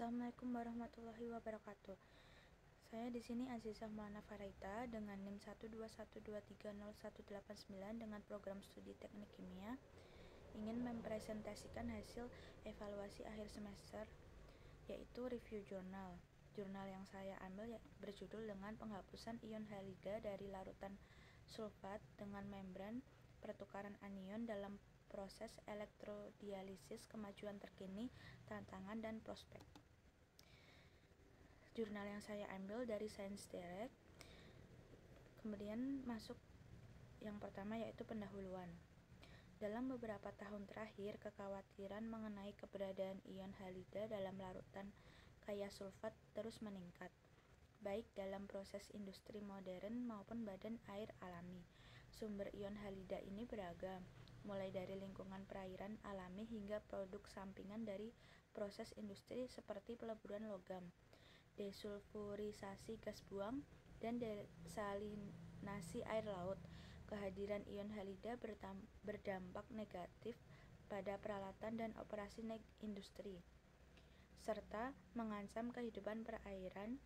Assalamualaikum warahmatullahi wabarakatuh. Saya di sini Azizah Maulana Faraita dengan NIM 121230189 dengan program studi Teknik Kimia ingin mempresentasikan hasil evaluasi akhir semester, yaitu review jurnal. Jurnal yang saya ambil berjudul dengan penghapusan ion halida dari larutan sulfat dengan membran pertukaran anion dalam proses elektrodialisis, kemajuan terkini, tantangan, dan prospek. Jurnal yang saya ambil dari Science Direct. Kemudian masuk yang pertama, yaitu pendahuluan. Dalam beberapa tahun terakhir, kekhawatiran mengenai keberadaan ion halida dalam larutan kaya sulfat terus meningkat, baik dalam proses industri modern maupun badan air alami. Sumber ion halida ini beragam, mulai dari lingkungan perairan alami hingga produk sampingan dari proses industri seperti peleburan logam, desulfurisasi gas buang, dan desalinasi air laut. Kehadiran ion halida berdampak negatif pada peralatan dan operasi industri, serta mengancam kehidupan perairan,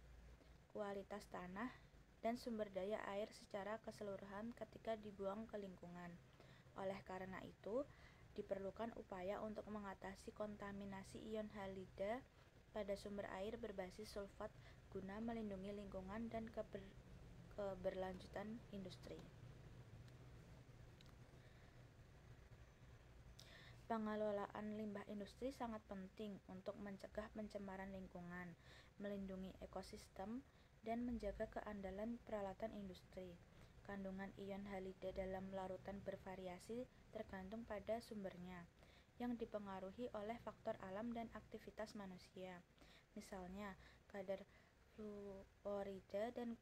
kualitas tanah, dan sumber daya air secara keseluruhan ketika dibuang ke lingkungan. Oleh karena itu, diperlukan upaya untuk mengatasi kontaminasi ion halida pada sumber air berbasis sulfat guna melindungi lingkungan dan keberlanjutan industri. Pengelolaan limbah industri sangat penting untuk mencegah pencemaran lingkungan, melindungi ekosistem, dan menjaga keandalan peralatan industri. Kandungan ion halida dalam larutan bervariasi tergantung pada sumbernya, yang dipengaruhi oleh faktor alam dan aktivitas manusia. Misalnya, kadar fluorida dan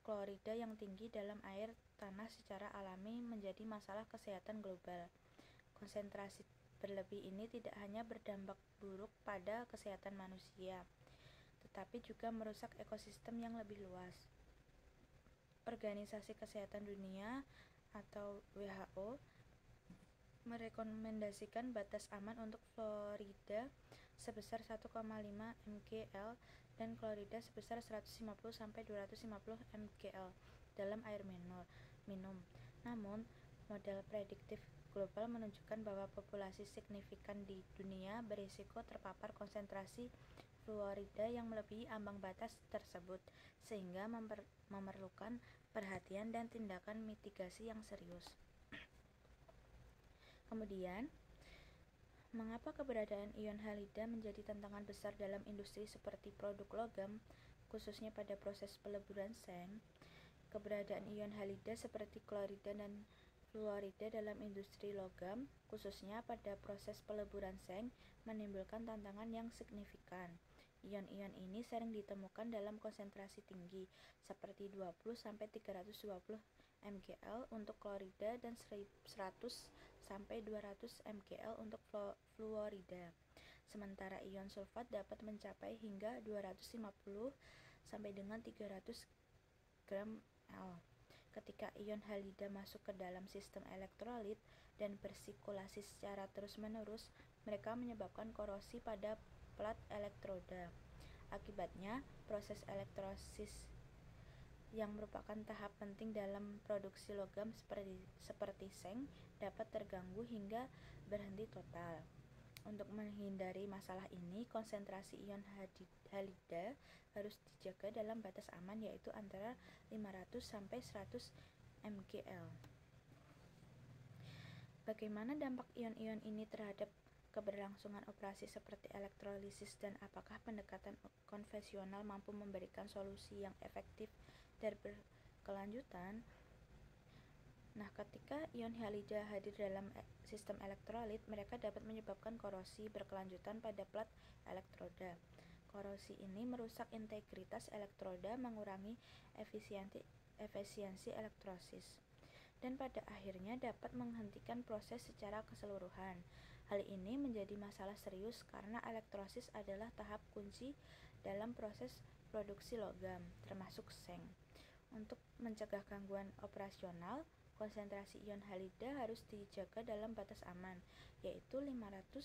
klorida yang tinggi dalam air tanah secara alami menjadi masalah kesehatan global. Konsentrasi berlebih ini tidak hanya berdampak buruk pada kesehatan manusia, tetapi juga merusak ekosistem yang lebih luas. Organisasi Kesehatan Dunia atau WHO merekomendasikan batas aman untuk fluorida sebesar 1,5 mgl dan klorida sebesar 150-250 mgl dalam air minum. Namun, model prediktif global menunjukkan bahwa populasi signifikan di dunia berisiko terpapar konsentrasi fluorida yang melebihi ambang batas tersebut, sehingga memerlukan perhatian dan tindakan mitigasi yang serius. Kemudian, mengapa keberadaan ion halida menjadi tantangan besar dalam industri seperti produk logam, khususnya pada proses peleburan seng? Keberadaan ion halida seperti klorida dan fluorida dalam industri logam, khususnya pada proses peleburan seng, menimbulkan tantangan yang signifikan. Ion-ion ini sering ditemukan dalam konsentrasi tinggi, seperti 20-320 mgl untuk klorida dan 100-200 mgl untuk fluorida. Sementara ion sulfat dapat mencapai hingga 250-300 gram L. Ketika ion halida masuk ke dalam sistem elektrolit dan bersirkulasi secara terus-menerus, mereka menyebabkan korosi pada plat elektroda. Akibatnya, proses elektrosis yang merupakan tahap penting dalam produksi logam seperti seng dapat terganggu hingga berhenti total. Untuk menghindari masalah ini, konsentrasi ion halida harus dijaga dalam batas aman, yaitu antara 500-100 mgl. Bagaimana dampak ion-ion ini terhadap keberlangsungan operasi seperti elektrolisis, dan apakah pendekatan konvensional mampu memberikan solusi yang efektif dan berkelanjutan? Nah, ketika ion halida hadir dalam sistem elektrolit, mereka dapat menyebabkan korosi berkelanjutan pada plat elektroda. Korosi ini merusak integritas elektroda, mengurangi efisiensi elektrosis, dan pada akhirnya dapat menghentikan proses secara keseluruhan. Hal ini menjadi masalah serius karena elektrosis adalah tahap kunci dalam proses produksi logam, termasuk seng. Untuk mencegah gangguan operasional, konsentrasi ion halida harus dijaga dalam batas aman, yaitu 500-100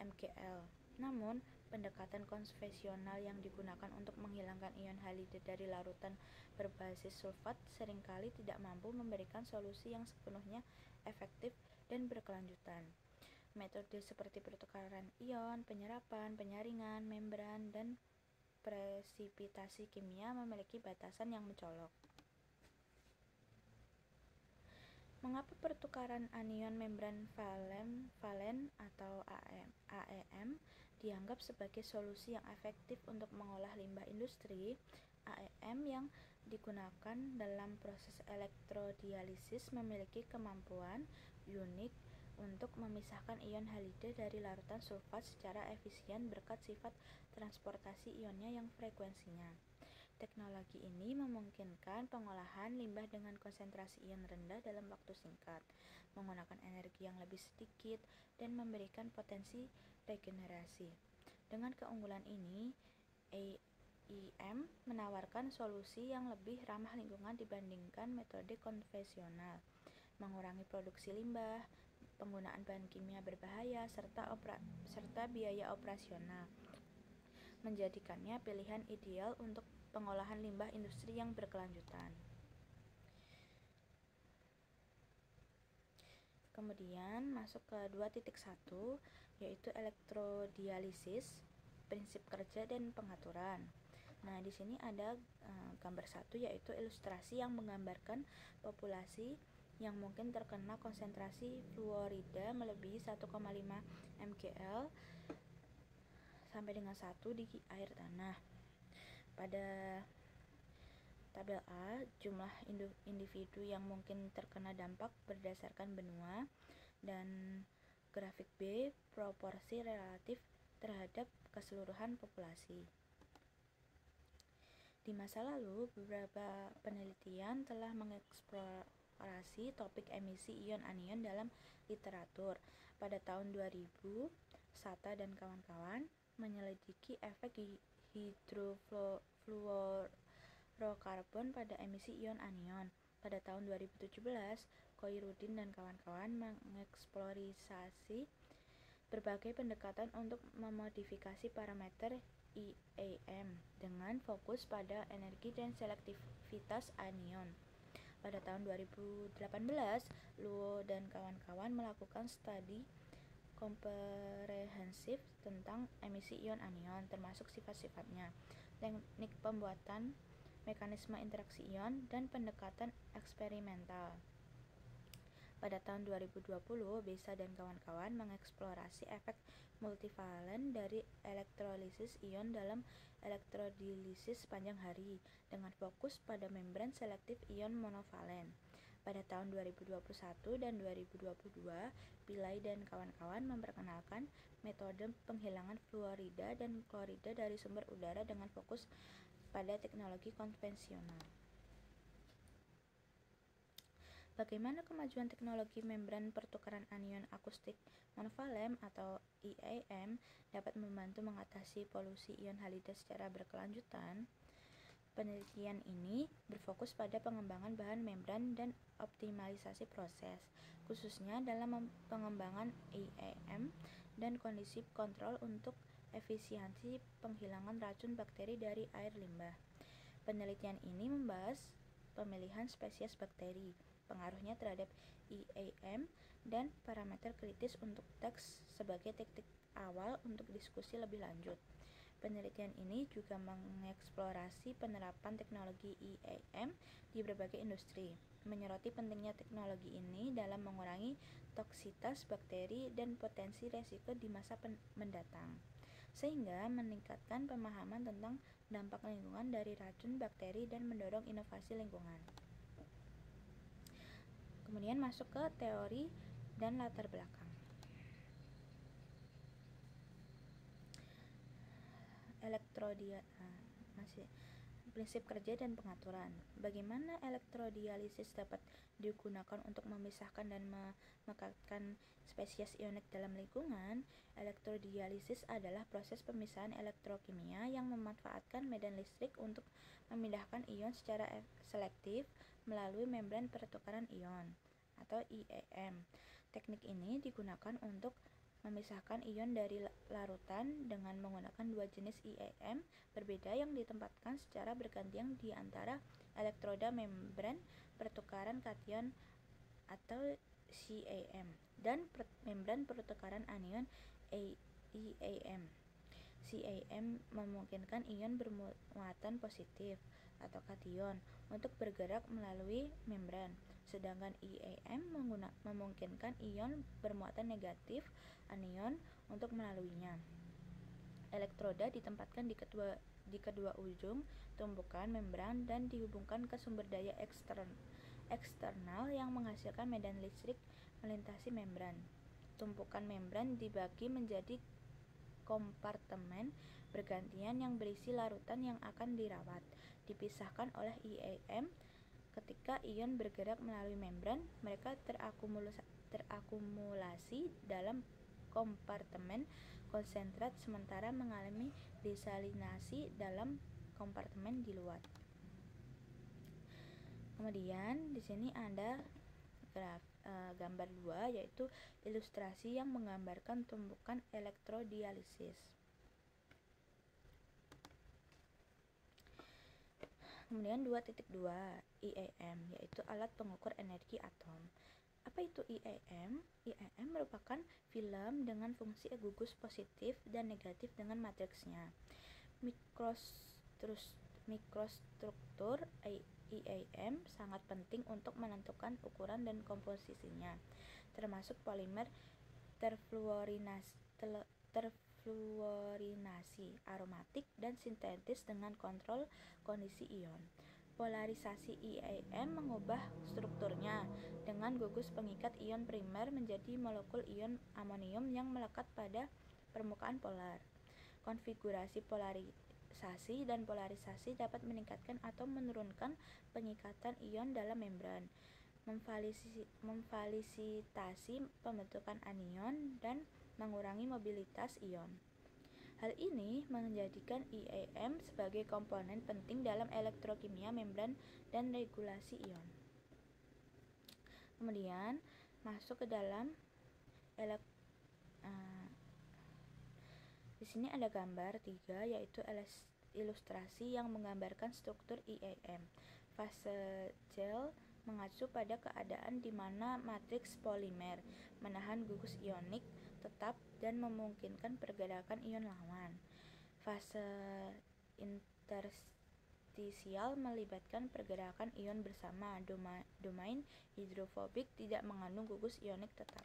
mgl. Namun, pendekatan konvensional yang digunakan untuk menghilangkan ion halida dari larutan berbasis sulfat seringkali tidak mampu memberikan solusi yang sepenuhnya efektif dan berkelanjutan. Metode seperti pertukaran ion, penyerapan, penyaringan, membran, dan presipitasi kimia memiliki batasan yang mencolok. Mengapa pertukaran anion membran valen atau AEM dianggap sebagai solusi yang efektif untuk mengolah limbah industri? AEM yang digunakan dalam proses elektrodialisis memiliki kemampuan unik untuk memisahkan ion halida dari larutan sulfat secara efisien berkat sifat transportasi ionnya yang frekuensinya. Teknologi ini memungkinkan pengolahan limbah dengan konsentrasi ion rendah dalam waktu singkat, menggunakan energi yang lebih sedikit, dan memberikan potensi regenerasi. Dengan keunggulan ini, AEM menawarkan solusi yang lebih ramah lingkungan dibandingkan metode konvensional, mengurangi produksi limbah, penggunaan bahan kimia berbahaya, serta biaya operasional, menjadikannya pilihan ideal untuk pengolahan limbah industri yang berkelanjutan. Kemudian masuk ke 2.1, yaitu elektrodialisis, prinsip kerja dan pengaturan. Nah, di sini ada gambar 1, yaitu ilustrasi yang menggambarkan populasi yang mungkin terkena konsentrasi fluorida melebihi 1,5 mgl sampai dengan 1 di air tanah. Pada tabel A, jumlah individu yang mungkin terkena dampak berdasarkan benua, dan grafik B, proporsi relatif terhadap keseluruhan populasi. Di masa lalu, beberapa penelitian telah mengeksplorasi topik emisi ion anion dalam literatur. Pada tahun 2000, Sata dan kawan-kawan menyelidiki efek hidrofluorokarbon pada emisi ion anion. Pada tahun 2017, Koirudin dan kawan-kawan mengeksplorasi berbagai pendekatan untuk memodifikasi parameter IAM dengan fokus pada energi dan selektivitas anion. Pada tahun 2018, Luo dan kawan-kawan melakukan studi komprehensif tentang emisi ion anion, termasuk sifat-sifatnya, teknik pembuatan, mekanisme interaksi ion, dan pendekatan eksperimental. Pada tahun 2020, Besa dan kawan-kawan mengeksplorasi efek multivalen dari elektrolisis ion dalam elektrodilisis sepanjang hari, dengan fokus pada membran selektif ion monovalen. Pada tahun 2021 dan 2022, Pillai dan kawan-kawan memperkenalkan metode penghilangan fluorida dan klorida dari sumber udara dengan fokus pada teknologi konvensional. Bagaimana kemajuan teknologi membran pertukaran anion akustik monovalen atau IAM dapat membantu mengatasi polusi ion halida secara berkelanjutan? Penelitian ini berfokus pada pengembangan bahan membran dan optimalisasi proses, khususnya dalam pengembangan IAM dan kondisi kontrol untuk efisiensi penghilangan racun bakteri dari air limbah. Penelitian ini membahas pemilihan spesies bakteri, pengaruhnya terhadap IAM, dan parameter kritis untuk teks sebagai titik awal untuk diskusi lebih lanjut. Penelitian ini juga mengeksplorasi penerapan teknologi IAM di berbagai industri, menyoroti pentingnya teknologi ini dalam mengurangi toksitas bakteri dan potensi resiko di masa mendatang, sehingga meningkatkan pemahaman tentang dampak lingkungan dari racun bakteri dan mendorong inovasi lingkungan. Kemudian masuk ke teori dan latar belakang. Prinsip kerja dan pengaturan. Bagaimana elektrodialisis dapat digunakan untuk memisahkan dan memekatkan spesies ionik dalam lingkungan? Elektrodialisis adalah proses pemisahan elektrokimia yang memanfaatkan medan listrik untuk memindahkan ion secara selektif melalui membran pertukaran ion atau IAM. Teknik ini digunakan untuk memisahkan ion dari larutan dengan menggunakan dua jenis IEM berbeda yang ditempatkan secara bergantian di antara elektroda membran pertukaran kation atau CAM dan membran pertukaran anion IAM. CAM memungkinkan ion bermuatan positif atau kation untuk bergerak melalui membran, sedangkan IAM memungkinkan ion bermuatan negatif anion untuk melaluinya. Elektroda ditempatkan di kedua ujung tumpukan membran dan dihubungkan ke sumber daya eksternal yang menghasilkan medan listrik melintasi membran. Tumpukan membran dibagi menjadi kompartemen bergantian yang berisi larutan yang akan dirawat, dipisahkan oleh IAM. Ketika ion bergerak melalui membran, mereka terakumulasi dalam kompartemen konsentrat sementara mengalami desalinasi dalam kompartemen di luar. Kemudian di sini ada gambar 2 yaitu ilustrasi yang menggambarkan tumpukan elektrodialisis. Kemudian 2.2 IEM yaitu alat pengukur energi atom. Apa itu IEM? IEM merupakan film dengan fungsi gugus positif dan negatif dengan matriksnya. Mikrostruktur IEM sangat penting untuk menentukan ukuran dan komposisinya, termasuk polimer terfluorinasi, aromatik, dan sintetis dengan kontrol kondisi ion. Polarisasi IEM mengubah strukturnya dengan gugus pengikat ion primer menjadi molekul ion amonium yang melekat pada permukaan polar. Konfigurasi polarisasi dan polarisasi dapat meningkatkan atau menurunkan pengikatan ion dalam membran, memfasilitasi pembentukan anion, dan mengurangi mobilitas ion. Hal ini menjadikan IEM sebagai komponen penting dalam elektrokimia membran dan regulasi ion. Kemudian masuk ke dalam di sini ada gambar 3 yaitu ilustrasi yang menggambarkan struktur IEM. Fase gel mengacu pada keadaan di mana matriks polimer menahan gugus ionik tetap dan memungkinkan pergerakan ion lawan. Fase interstisial melibatkan pergerakan ion bersama. Domain hidrofobik tidak mengandung gugus ionik tetap.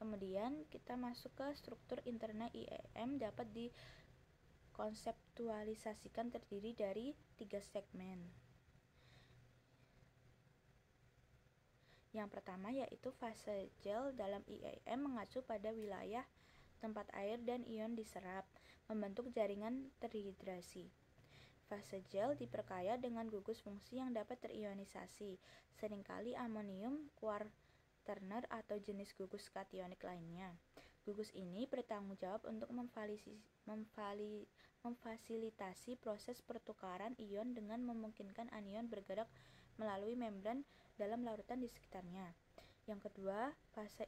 Kemudian kita masuk ke struktur internal IEM dapat dikonseptualisasikan terdiri dari 3 segmen. Yang pertama yaitu fase gel dalam IEM mengacu pada wilayah tempat air dan ion diserap, membentuk jaringan terhidrasi. Fase gel diperkaya dengan gugus fungsi yang dapat terionisasi, seringkali amonium kuarterner atau jenis gugus kationik lainnya. Gugus ini bertanggung jawab untuk memfasilitasi proses pertukaran ion dengan memungkinkan anion bergerak melalui membran dalam larutan di sekitarnya. Yang kedua, fase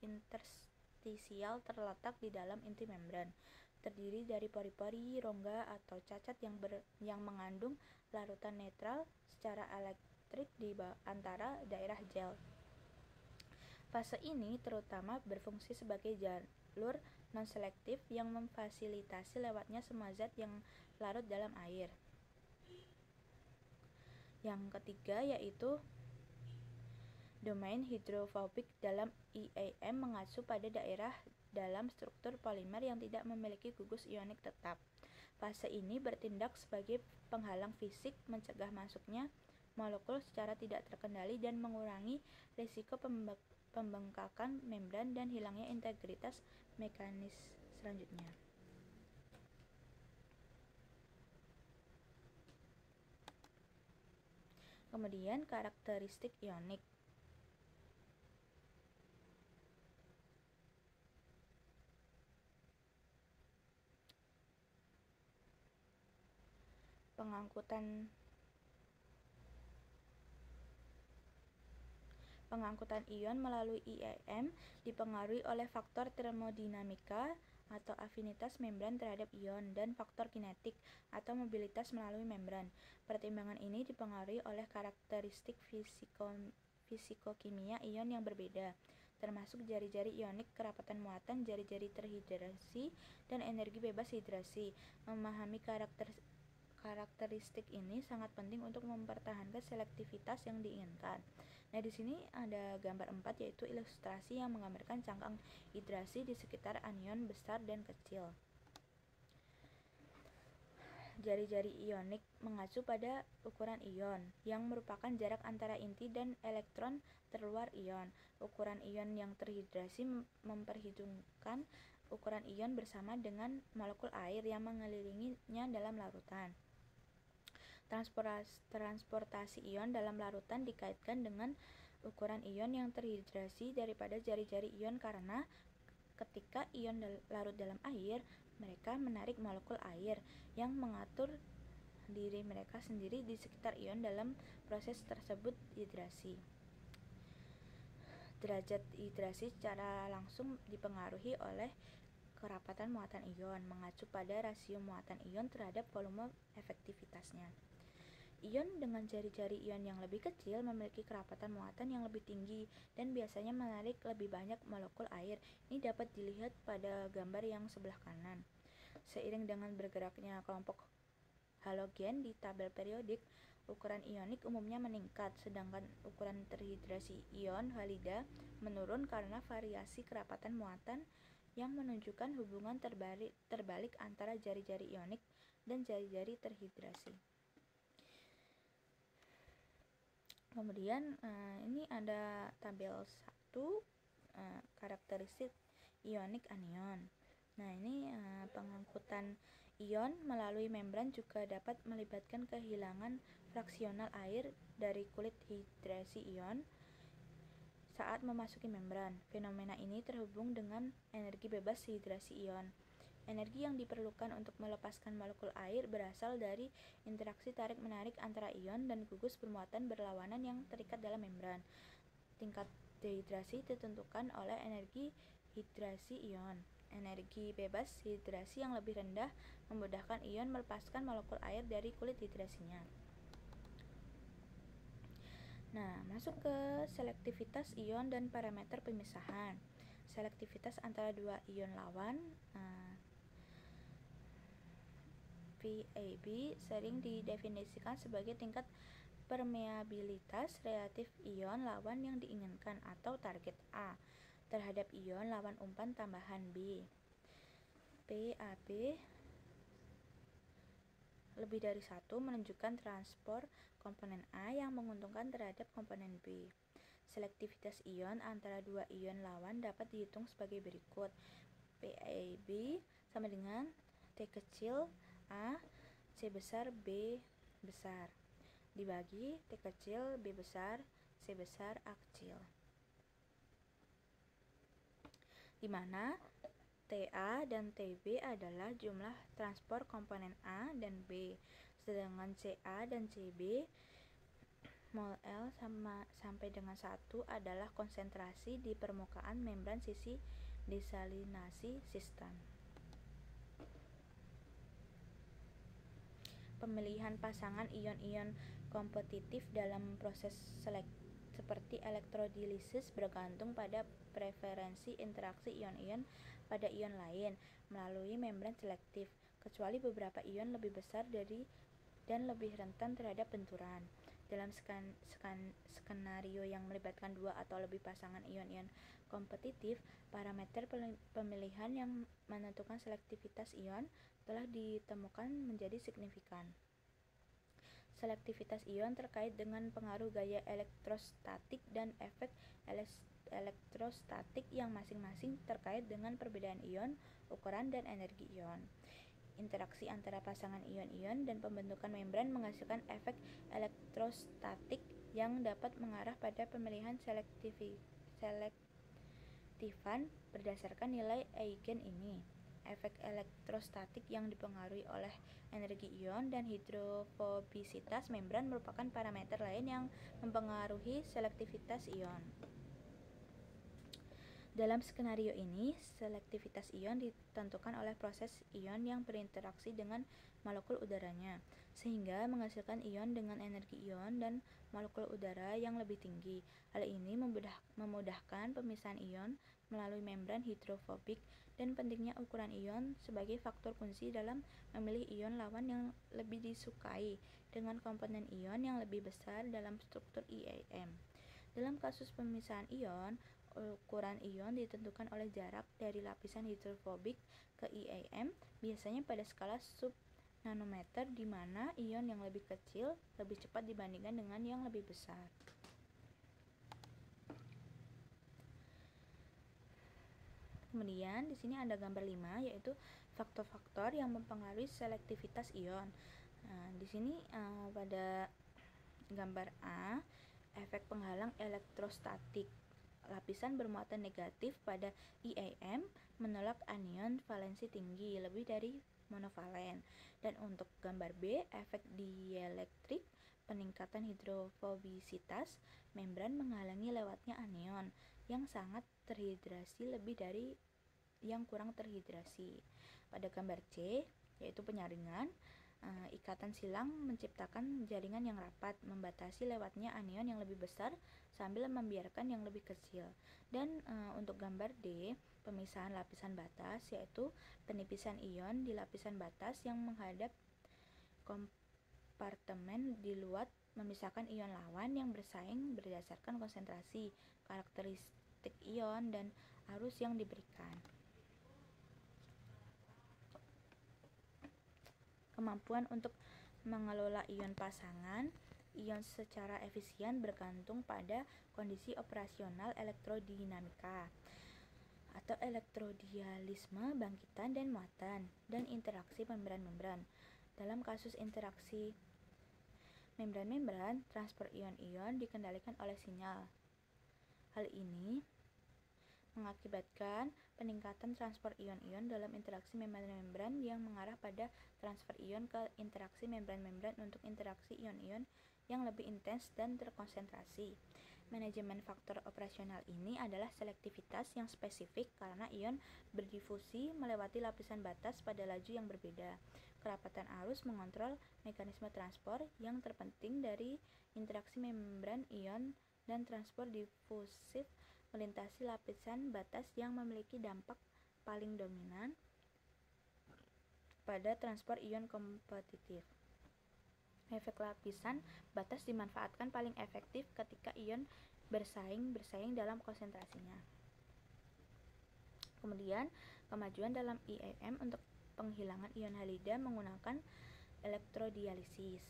interstisial terletak di dalam inti membran, terdiri dari pori-pori, rongga atau cacat yang mengandung larutan netral secara elektrik di antara daerah gel. Fase ini terutama berfungsi sebagai jalur non-selektif yang memfasilitasi lewatnya semua zat yang larut dalam air. Yang ketiga yaitu domain hidrofobik dalam IEM mengacu pada daerah dalam struktur polimer yang tidak memiliki gugus ionik tetap. Fase ini bertindak sebagai penghalang fisik, mencegah masuknya molekul secara tidak terkendali dan mengurangi risiko pembengkakan membran dan hilangnya integritas mekanis selanjutnya. Kemudian karakteristik ionik. Pengangkutan Pengangkutan ion melalui IEM dipengaruhi oleh faktor termodinamika atau afinitas membran terhadap ion dan faktor kinetik atau mobilitas melalui membran. Pertimbangan ini dipengaruhi oleh karakteristik fisikokimia ion yang berbeda, termasuk jari-jari ionik, kerapatan muatan, jari-jari terhidrasi, dan energi bebas hidrasi. Memahami karakteristik ini sangat penting untuk mempertahankan selektivitas yang diinginkan. Nah, di sini ada gambar 4, yaitu ilustrasi yang menggambarkan cangkang hidrasi di sekitar anion besar dan kecil. Jari-jari ionik mengacu pada ukuran ion, yang merupakan jarak antara inti dan elektron terluar ion. Ukuran ion yang terhidrasi memperhitungkan ukuran ion bersama dengan molekul air yang mengelilinginya dalam larutan. Transportasi ion dalam larutan dikaitkan dengan ukuran ion yang terhidrasi daripada jari-jari ion karena ketika ion larut dalam air, mereka menarik molekul air yang mengatur diri mereka sendiri di sekitar ion dalam proses tersebut hidrasi. Derajat hidrasi secara langsung dipengaruhi oleh kerapatan muatan ion, mengacu pada rasio muatan ion terhadap volume efektivitasnya. Ion dengan jari-jari ion yang lebih kecil memiliki kerapatan muatan yang lebih tinggi dan biasanya menarik lebih banyak molekul air. Ini dapat dilihat pada gambar yang sebelah kanan. Seiring dengan bergeraknya kelompok halogen di tabel periodik, ukuran ionik umumnya meningkat, sedangkan ukuran terhidrasi ion halida menurun karena variasi kerapatan muatan yang menunjukkan hubungan terbalik antara jari-jari ionik dan jari-jari terhidrasi. Kemudian ini ada tabel 1, karakteristik ionik anion. Nah, ini pengangkutan ion melalui membran juga dapat melibatkan kehilangan fraksional air dari kulit hidrasi ion saat memasuki membran. Fenomena ini terhubung dengan energi bebas hidrasi ion. Energi yang diperlukan untuk melepaskan molekul air berasal dari interaksi tarik-menarik antara ion dan gugus bermuatan berlawanan yang terikat dalam membran. Tingkat dehidrasi ditentukan oleh energi hidrasi ion. Energi bebas hidrasi yang lebih rendah memudahkan ion melepaskan molekul air dari kulit hidrasinya. Nah, masuk ke selektivitas ion dan parameter pemisahan. Selektivitas antara dua ion lawan VAB sering didefinisikan sebagai tingkat permeabilitas reaktif ion lawan yang diinginkan atau target A terhadap ion lawan umpan tambahan B. PAB lebih dari 1 menunjukkan transport komponen A yang menguntungkan terhadap komponen B. Selektivitas ion antara dua ion lawan dapat dihitung sebagai berikut. PAB sama dengan T kecil A C besar B besar dibagi T kecil B besar C besar A kecil, di mana TA dan TB adalah jumlah transport komponen A dan B, sedangkan CA dan CB mol L sampai dengan 1 adalah konsentrasi di permukaan membran sisi desalinasi sistem. Pemilihan pasangan ion-ion kompetitif dalam proses seperti elektrodilisis bergantung pada preferensi interaksi ion-ion pada ion lain melalui membran selektif, kecuali beberapa ion lebih besar dan lebih rentan terhadap benturan. Dalam skenario yang melibatkan dua atau lebih pasangan ion-ion kompetitif, parameter pemilihan yang menentukan selektivitas ion telah ditemukan menjadi signifikan. Selektivitas ion terkait dengan pengaruh gaya elektrostatik dan efek elektrostatik yang masing-masing terkait dengan perbedaan ion, ukuran, dan energi ion. Interaksi antara pasangan ion-ion dan pembentukan membran menghasilkan efek elektrostatik yang dapat mengarah pada pemilihan selektifan berdasarkan nilai Eigen ini. efek elektrostatik yang dipengaruhi oleh energi ion, dan hidrofobisitas membran merupakan parameter lain yang mempengaruhi selektivitas ion. Dalam skenario ini, selektivitas ion ditentukan oleh proses ion yang berinteraksi dengan molekul udaranya, sehingga menghasilkan ion dengan energi ion dan molekul udara yang lebih tinggi. Hal ini memudahkan pemisahan ion melalui membran hidrofobik, dan pentingnya ukuran ion sebagai faktor kunci dalam memilih ion lawan yang lebih disukai dengan komponen ion yang lebih besar dalam struktur IAM. Dalam kasus pemisahan ion, ukuran ion ditentukan oleh jarak dari lapisan hidrofobik ke IAM, biasanya pada skala sub-nanometer, di mana ion yang lebih kecil lebih cepat dibandingkan dengan yang lebih besar. Kemudian di sini ada gambar 5, yaitu faktor-faktor yang mempengaruhi selektivitas ion. Nah, di sini pada gambar A, efek penghalang elektrostatik. Lapisan bermuatan negatif pada IAM menolak anion valensi tinggi lebih dari monovalen. Dan untuk gambar B, efek dielektrik, peningkatan hidrofobisitas membran menghalangi lewatnya anion yang sangat terhidrasi lebih dari yang kurang terhidrasi. Pada gambar C, yaitu penyaringan, ikatan silang menciptakan jaringan yang rapat, membatasi lewatnya anion yang lebih besar sambil membiarkan yang lebih kecil. Dan untuk gambar D, pemisahan lapisan batas, yaitu penipisan ion di lapisan batas yang menghadap kompartemen di luar, memisahkan ion lawan yang bersaing berdasarkan konsentrasi, karakteristik ion, dan arus yang diberikan. Kemampuan untuk mengelola ion pasangan ion secara efisien bergantung pada kondisi operasional elektrodinamika atau elektrodialisme bangkitan dan muatan, dan interaksi membran-membran. Dalam kasus interaksi membran-membran, transport ion-ion dikendalikan oleh sinyal. Hal ini mengakibatkan peningkatan transport ion-ion dalam interaksi membran-membran yang mengarah pada transfer ion ke interaksi membran-membran untuk interaksi ion-ion yang lebih intens dan terkonsentrasi. Manajemen faktor operasional ini adalah selektivitas yang spesifik karena ion berdifusi melewati lapisan batas pada laju yang berbeda. Kerapatan arus mengontrol mekanisme transport yang terpenting dari interaksi membran ion, dan transport difusif melintasi lapisan batas yang memiliki dampak paling dominan pada transport ion kompetitif. Efek lapisan batas dimanfaatkan paling efektif ketika ion bersaing dalam konsentrasinya. Kemudian, kemajuan dalam IAM untuk penghilangan ion halida menggunakan elektrodialisis.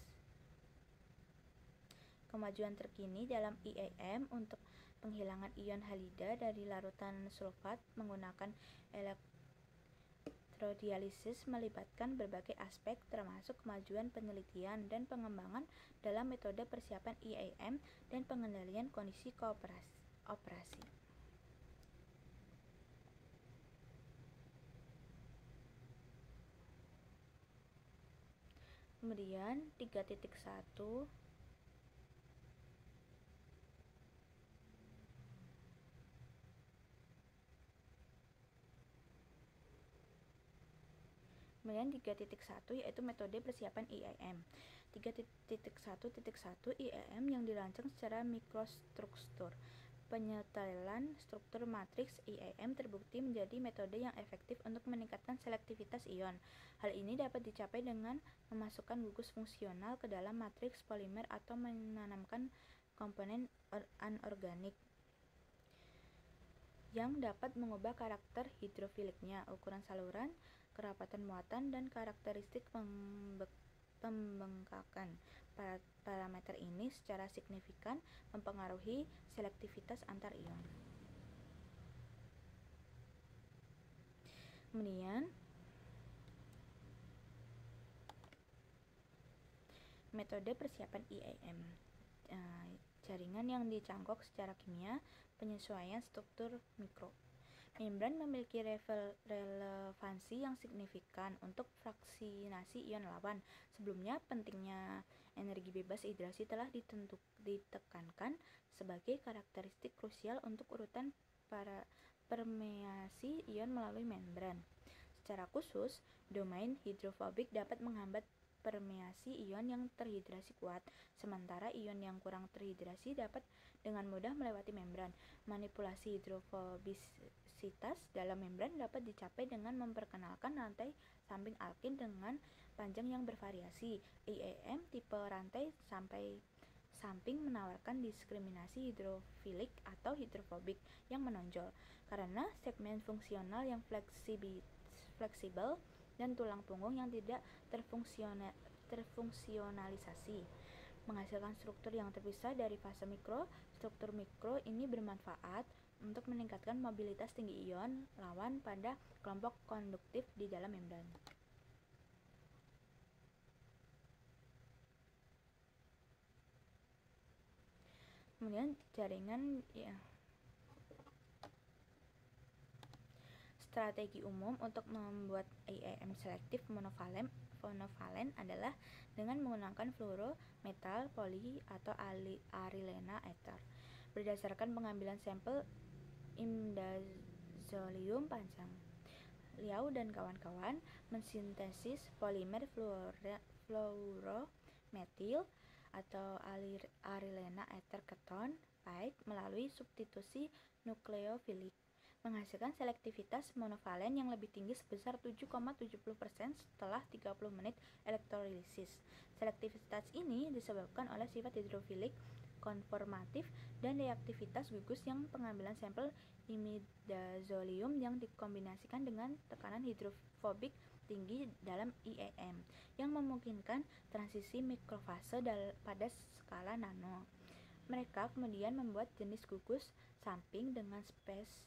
Kemajuan terkini dalam IAM untuk penghilangan ion halida dari larutan sulfat menggunakan elektrodialisis melibatkan berbagai aspek, termasuk kemajuan penelitian dan pengembangan dalam metode persiapan IAM dan pengendalian kondisi operasi. Kemudian 3.1 Kemudian 3.1 yaitu metode persiapan IAM. 3.1.1 IAM yang dirancang secara mikrostruktur. Penyetelan struktur matriks IAM terbukti menjadi metode yang efektif untuk meningkatkan selektivitas ion. Hal ini dapat dicapai dengan memasukkan gugus fungsional ke dalam matriks polimer atau menanamkan komponen anorganik yang dapat mengubah karakter hidrofiliknya, ukuran saluran, kerapatan muatan, dan karakteristik pembengkakan. Parameter ini secara signifikan mempengaruhi selektivitas antar ion. Kemudian metode persiapan IAM, jaringan yang dicangkok secara kimia, penyesuaian struktur mikro. Membran memiliki relevansi yang signifikan untuk fraksinasi ion lawan. Sebelumnya, pentingnya energi bebas hidrasi telah ditekankan sebagai karakteristik krusial untuk urutan para permeasi ion melalui membran. Secara khusus, domain hidrofobik dapat menghambat permeasi ion yang terhidrasi kuat, sementara ion yang kurang terhidrasi dapat dengan mudah melewati membran. Manipulasi hidrofobisitas dalam membran dapat dicapai dengan memperkenalkan rantai samping alkil dengan panjang yang bervariasi. IEM tipe rantai sampai samping menawarkan diskriminasi hidrofilik atau hidrofobik yang menonjol karena segmen fungsional yang fleksibel dan tulang punggung yang tidak terfungsionalisasi, menghasilkan struktur yang terpisah dari fase mikro. Struktur mikro ini bermanfaat untuk meningkatkan mobilitas tinggi ion lawan pada kelompok konduktif di dalam membran. Kemudian jaringan strategi umum untuk membuat IEM selektif monovalen adalah dengan menggunakan fluoro, metal, poli, atau arilena ether. Berdasarkan pengambilan sampel imidazolium panjang, Liao dan kawan-kawan mensintesis polimer fluorometil atau arilena ether keton baik melalui substitusi nukleofilik, menghasilkan selektivitas monovalen yang lebih tinggi sebesar 7,70% setelah 30 menit elektrolisis. Selektivitas ini disebabkan oleh sifat hidrofilik konformatif dan reaktivitas gugus yang pengambilan sampel imidazolium yang dikombinasikan dengan tekanan hidrofobik tinggi dalam IEM yang memungkinkan transisi mikrofase pada skala nano. Mereka kemudian membuat jenis gugus samping dengan spes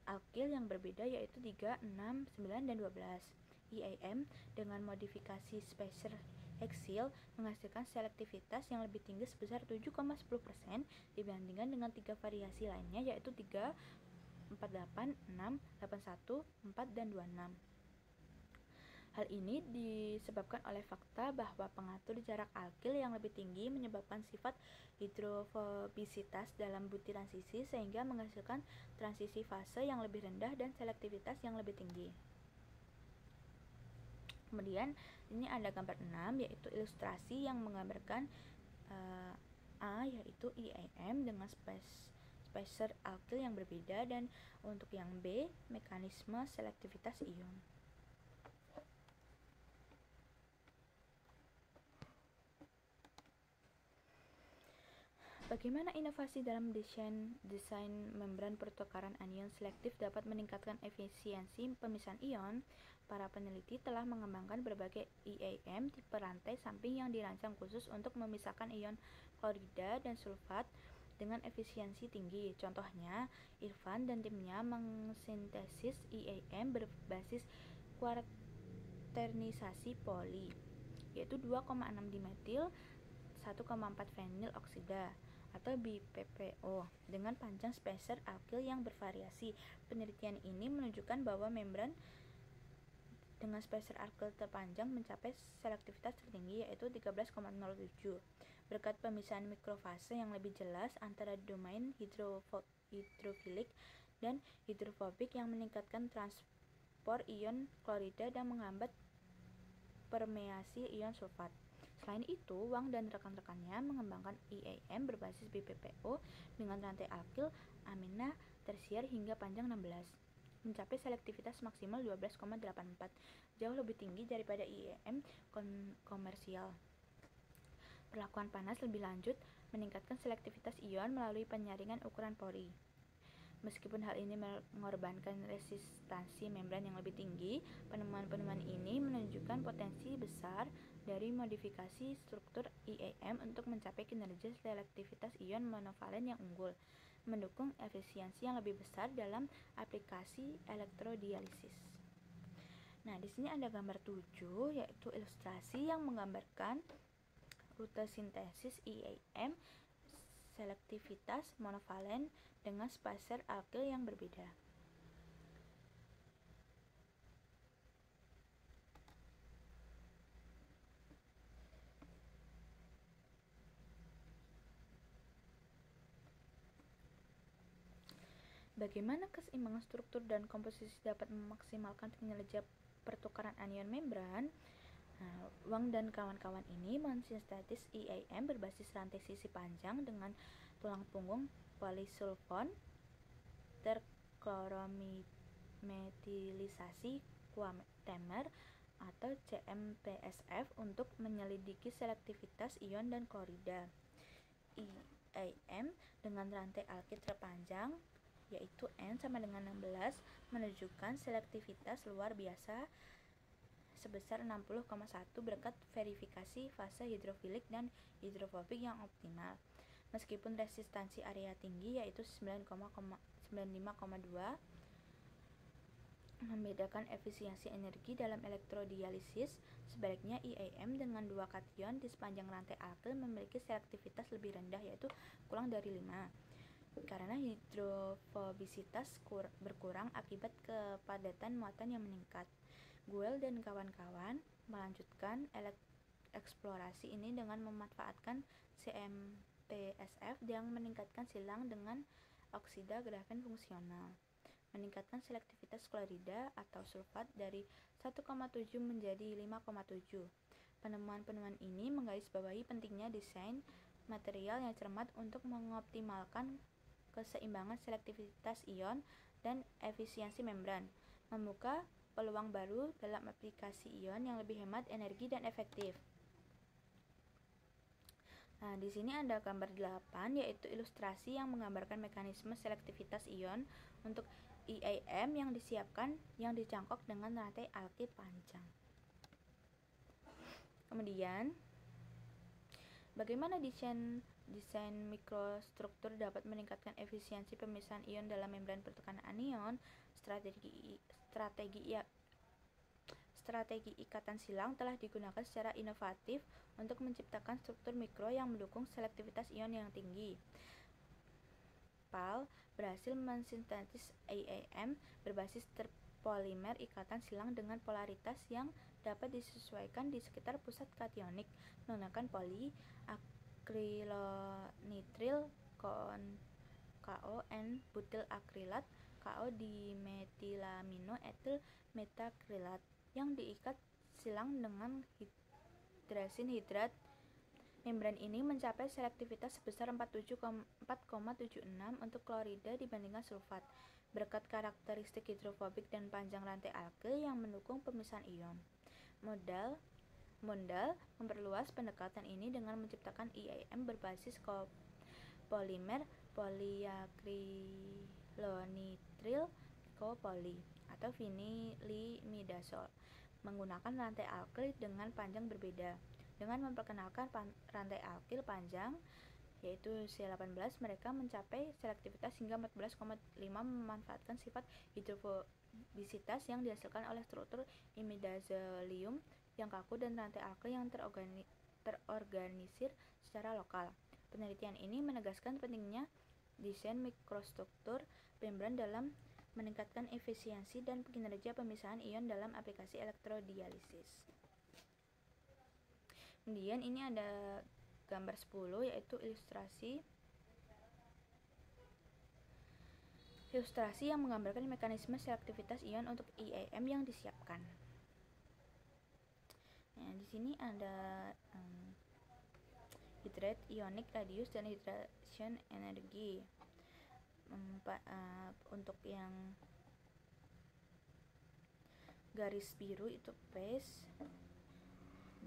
alkil yang berbeda yaitu 3, 6, 9, dan 12. IEM dengan modifikasi spacer hexyl menghasilkan selektivitas yang lebih tinggi sebesar 7,10% dibandingkan dengan 3 variasi lainnya yaitu 3, 48, 6, 81, 4, dan 26. Hal ini disebabkan oleh fakta bahwa pengatur jarak alkil yang lebih tinggi menyebabkan sifat hidrofobisitas dalam butiran sisi sehingga menghasilkan transisi fase yang lebih rendah dan selektivitas yang lebih tinggi. Kemudian ini ada gambar 6 yaitu ilustrasi yang menggambarkan A yaitu IEM dengan spacer alkil yang berbeda dan untuk yang B mekanisme selektivitas ion. Bagaimana inovasi dalam desain membran pertukaran anion selektif dapat meningkatkan efisiensi pemisahan ion? Para peneliti telah mengembangkan berbagai IEM tipe rantai samping yang dirancang khusus untuk memisahkan ion klorida dan sulfat dengan efisiensi tinggi. Contohnya, Irfan dan timnya mensintesis IEM berbasis kuaternisasi poli, yaitu 2,6 dimetil 1,4 fenil oksida atau BPPO dengan panjang spacer alkil yang bervariasi. Penelitian ini menunjukkan bahwa membran dengan spacer alkil terpanjang mencapai selektivitas tertinggi yaitu 13,07 berkat pemisahan mikrofase yang lebih jelas antara domain hidrofilik dan hidrofobik yang meningkatkan transport ion klorida dan menghambat permeasi ion sulfat. Selain itu, Wang dan rekan-rekannya mengembangkan IEM berbasis BPPO dengan rantai alkil amina tersier hingga panjang 16, mencapai selektivitas maksimal 12,84, jauh lebih tinggi daripada IEM komersial. Perlakuan panas lebih lanjut meningkatkan selektivitas ion melalui penyaringan ukuran pori. Meskipun hal ini mengorbankan resistansi membran yang lebih tinggi, penemuan-penemuan ini menunjukkan potensi besar dari modifikasi struktur IEM untuk mencapai kinerja selektivitas ion monovalen yang unggul, mendukung efisiensi yang lebih besar dalam aplikasi elektrodialisis. Nah, di sini ada gambar 7 yaitu ilustrasi yang menggambarkan rute sintesis IEM selektivitas monovalen dengan spacer alkil yang berbeda. Bagaimana keseimbangan struktur dan komposisi dapat memaksimalkan kinerja pertukaran anion membran? Nah, Wang dan kawan-kawan ini mensintesis IAM berbasis rantai sisi panjang dengan tulang punggung polisulfon terklorometilisasi kuantemer atau CMPSF untuk menyelidiki selektivitas ion dan klorida. IAM dengan rantai alkil terpanjang yaitu N sama dengan 16 menunjukkan selektivitas luar biasa sebesar 60,1 berkat verifikasi fase hidrofilik dan hidrofobik yang optimal. Meskipun resistansi area tinggi yaitu 95,2 membedakan efisiensi energi dalam elektrodialisis, sebaliknya IAM dengan dua kation di sepanjang rantai alkil memiliki selektivitas lebih rendah yaitu kurang dari 5 karena hidrofobisitas berkurang akibat kepadatan muatan yang meningkat. Guel dan kawan-kawan melanjutkan eksplorasi ini dengan memanfaatkan CMPSF yang meningkatkan silang dengan oksida grafen fungsional, meningkatkan selektivitas klorida atau sulfat dari 1,7 menjadi 5,7. Penemuan-penemuan ini menggarisbawahi pentingnya desain material yang cermat untuk mengoptimalkan keseimbangan selektivitas ion dan efisiensi membran, membuka peluang baru dalam aplikasi ion yang lebih hemat energi dan efektif. Nah, di sini ada gambar 8 yaitu ilustrasi yang menggambarkan mekanisme selektivitas ion untuk IAM yang disiapkan yang dicangkok dengan rantai alkil panjang. Kemudian, bagaimana desain mikrostruktur dapat meningkatkan efisiensi pemisahan ion dalam membran pertukaran anion? Strategi ikatan silang telah digunakan secara inovatif untuk menciptakan struktur mikro yang mendukung selektivitas ion yang tinggi. PAL berhasil mensintesis IAM berbasis terpolimer ikatan silang dengan polaritas yang dapat disesuaikan di sekitar pusat kationik menggunakan akrilonitril KON butil akrilat KO dimetilamino etil metakrilat yang diikat silang dengan hidrasin hidrat. Membran ini mencapai selektivitas sebesar 4,76 untuk klorida dibandingkan sulfat, berkat karakteristik hidrofobik dan panjang rantai alkil yang mendukung pemisahan ion. Mondal memperluas pendekatan ini dengan menciptakan IAM berbasis polimer poliakrilonitril copoly atau vinylimidazole menggunakan rantai alkil dengan panjang berbeda. Dengan memperkenalkan rantai alkil panjang yaitu C18, mereka mencapai selektivitas hingga 14,5 memanfaatkan sifat hidrofobisitas yang dihasilkan oleh struktur imidazolium yang kaku dan rantai alkil yang terorganisir secara lokal. Penelitian ini menegaskan pentingnya desain mikrostruktur membran dalam meningkatkan efisiensi dan kinerja pemisahan ion dalam aplikasi elektrodialisis. Kemudian ini ada gambar 10 yaitu ilustrasi yang menggambarkan mekanisme selektivitas ion untuk IAM yang disiapkan. Nah, di sini ada hydrate ionic radius dan hydration energy. Untuk yang garis biru itu phase,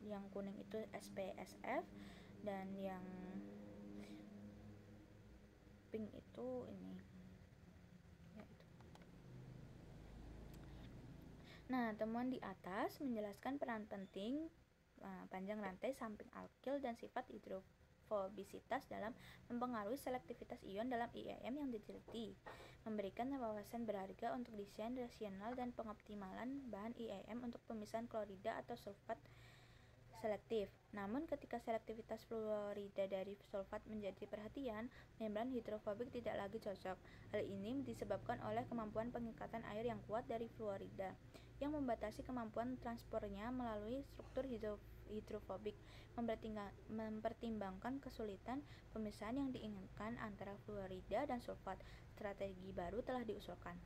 yang kuning itu SPSF, dan yang pink itu ini ya itu. Nah, temuan di atas menjelaskan peran penting panjang rantai samping alkil dan sifat hidrofobisitas dalam mempengaruhi selektivitas ion dalam IAM yang diteliti, memberikan wawasan berharga untuk desain rasional dan pengoptimalan bahan IAM untuk pemisahan klorida atau sulfat selektif. Namun ketika selektivitas fluorida dari sulfat menjadi perhatian, membran hidrofobik tidak lagi cocok. Hal ini disebabkan oleh kemampuan pengikatan air yang kuat dari fluorida yang membatasi kemampuan transpornya melalui struktur hidrofobik, mempertimbangkan kesulitan pemisahan yang diinginkan antara fluorida dan sulfat. strategi baru telah diusulkan.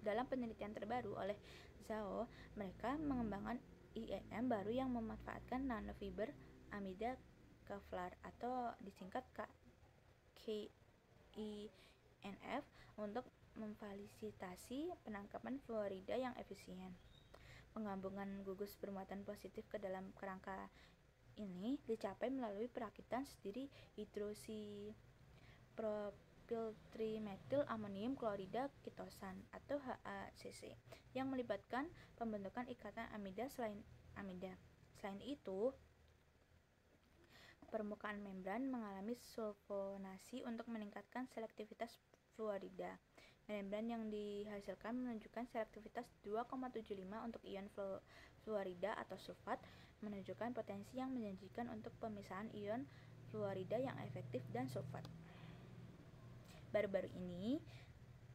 Dalam penelitian terbaru oleh Zhao, mereka mengembangkan IEM baru yang memanfaatkan nanofiber amida Kevlar atau disingkat KINF untuk memfasilitasi penangkapan fluorida yang efisien. Penggabungan gugus bermuatan positif ke dalam kerangka ini dicapai melalui perakitan sendiri hidroksipropiltrimetil amonium klorida ketosan atau HACC yang melibatkan pembentukan ikatan amida selain amida. Selain itu, permukaan membran mengalami sulfonasi untuk meningkatkan selektivitas fluorida. Membran yang dihasilkan menunjukkan selektivitas 2,75 untuk ion fluorida atau sulfat, menunjukkan potensi yang menjanjikan untuk pemisahan ion fluorida yang efektif dan sulfat. Baru-baru ini,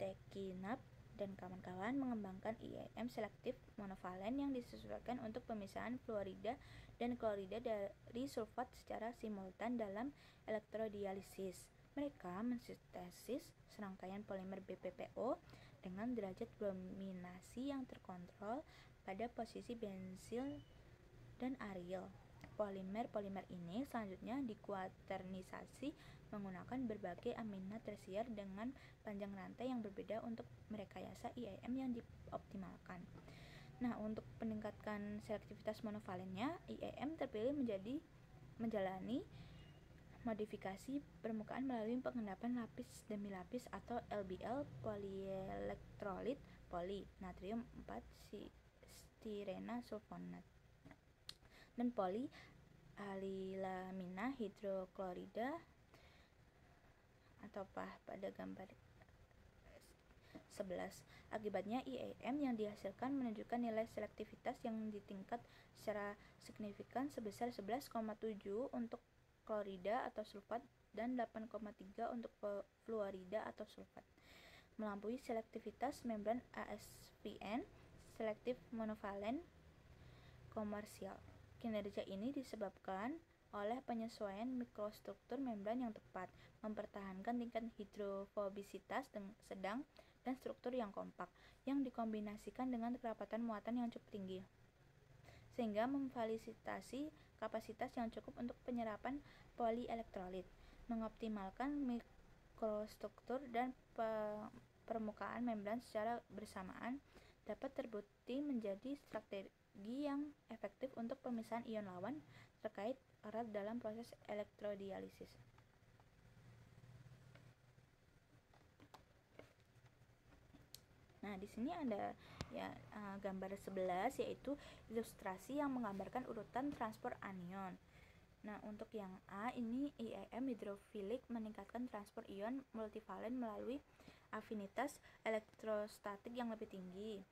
Tekinab dan kawan-kawan mengembangkan IEM selektif monofalen yang disesuaikan untuk pemisahan fluorida dan klorida dari sulfat secara simultan dalam elektrodialisis. Mereka mensintesis serangkaian polimer BPPO dengan derajat brominasi yang terkontrol pada posisi bensil dan aryl. Polimer-polimer ini selanjutnya dikuaternisasi menggunakan berbagai amina tersier dengan panjang rantai yang berbeda untuk merekayasa IEM yang dioptimalkan. Nah, untuk meningkatkan selektivitas monovalennya, IEM terpilih menjalani modifikasi permukaan melalui pengendapan lapis demi lapis atau LBL polyelektrolit poli natrium 4 stirena sulfonat dan poli alilamina hidroklorida atau pada gambar 11. Akibatnya IEM yang dihasilkan menunjukkan nilai selektivitas yang ditingkat secara signifikan sebesar 11,7 untuk klorida atau sulfat dan 8,3 untuk fluorida atau sulfat, melampaui selektivitas membran ASVN selektif monovalen komersial. Kinerja ini disebabkan oleh penyesuaian mikrostruktur membran yang tepat, mempertahankan tingkat hidrofobisitas sedang dan struktur yang kompak, yang dikombinasikan dengan kerapatan muatan yang cukup tinggi, sehingga memfasilitasi kapasitas yang cukup untuk penyerapan polielektrolit, mengoptimalkan mikrostruktur dan permukaan membran secara bersamaan, dapat terbukti menjadi strategi yang efektif untuk pemisahan ion lawan terkait erat dalam proses elektrodialisis. Nah, di sini ada gambar 11 yaitu ilustrasi yang menggambarkan urutan transport anion. Nah, untuk yang A ini IEM hidrofilik meningkatkan transport ion multivalen melalui afinitas elektrostatik yang lebih tinggi.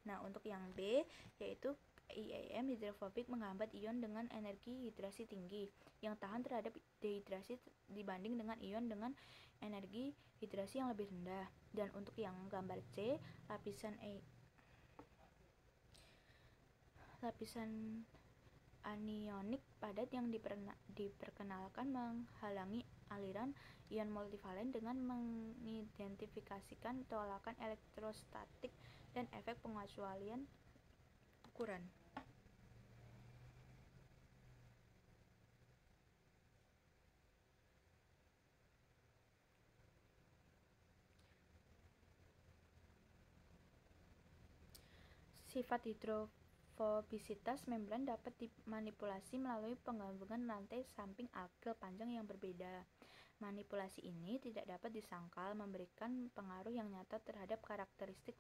Nah, untuk yang B yaitu IEM hidrofobik menghambat ion dengan energi hidrasi tinggi yang tahan terhadap dehidrasi dibanding dengan ion dengan energi hidrasi yang lebih rendah. Dan untuk yang gambar C, lapisan anionik padat yang diperkenalkan menghalangi aliran ion multivalen dengan mengidentifikasikan tolakan elektrostatik dan efek pengecualian ukuran. Sifat hidrofobisitas membran dapat dimanipulasi melalui penggabungan rantai samping alkyl panjang yang berbeda. Manipulasi ini tidak dapat disangkal memberikan pengaruh yang nyata terhadap karakteristik